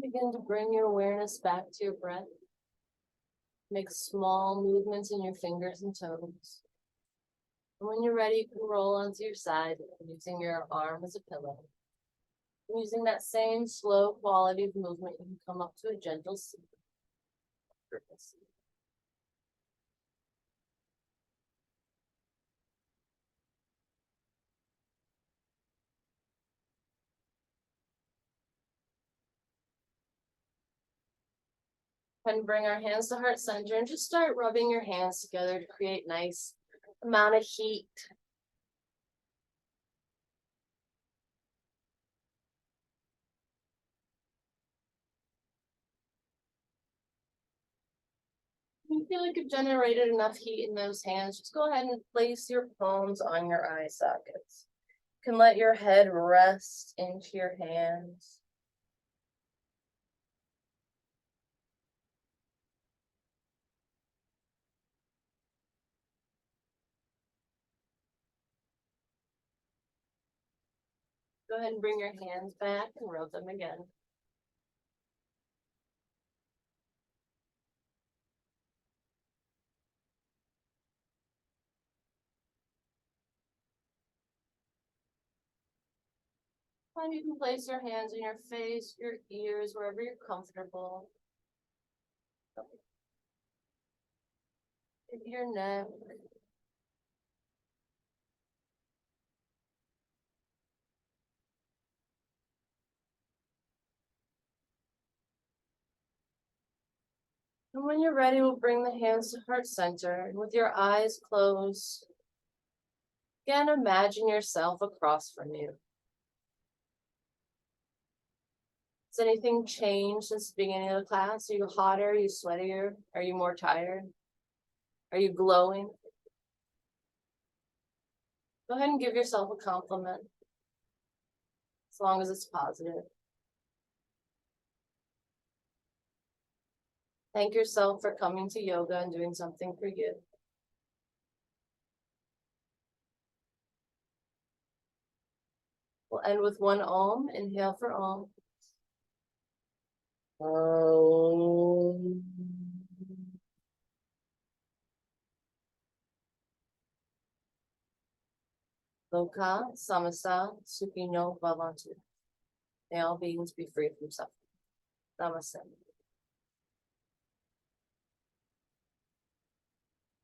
Speaker 1: Begin to bring your awareness back to your breath. Make small movements in your fingers and toes. And when you're ready, you can roll onto your side using your arm as a pillow. And using that same slow quality of movement, you can come up to a gentle seat. And bring our hands to heart center and just start rubbing your hands together to create nice amount of heat. You feel like you've generated enough heat in those hands, just go ahead and place your palms on your eye sockets. You can let your head rest into your hands. Go ahead and bring your hands back and rub them again. And you can place your hands in your face, your ears, wherever you're comfortable. Your neck. And when you're ready, we'll bring the hands to heart center. And with your eyes closed, again, imagine yourself across from you. Has anything changed since the beginning of the class? Are you hotter? Are you sweatier? Are you more tired? Are you glowing? Go ahead and give yourself a compliment, as long as it's positive. Thank yourself for coming to yoga and doing something for you. We'll end with one Om. Inhale for Om. Om. Loka Samasa Sukino Bhavantu. May all beings be free from suffering. Namaste.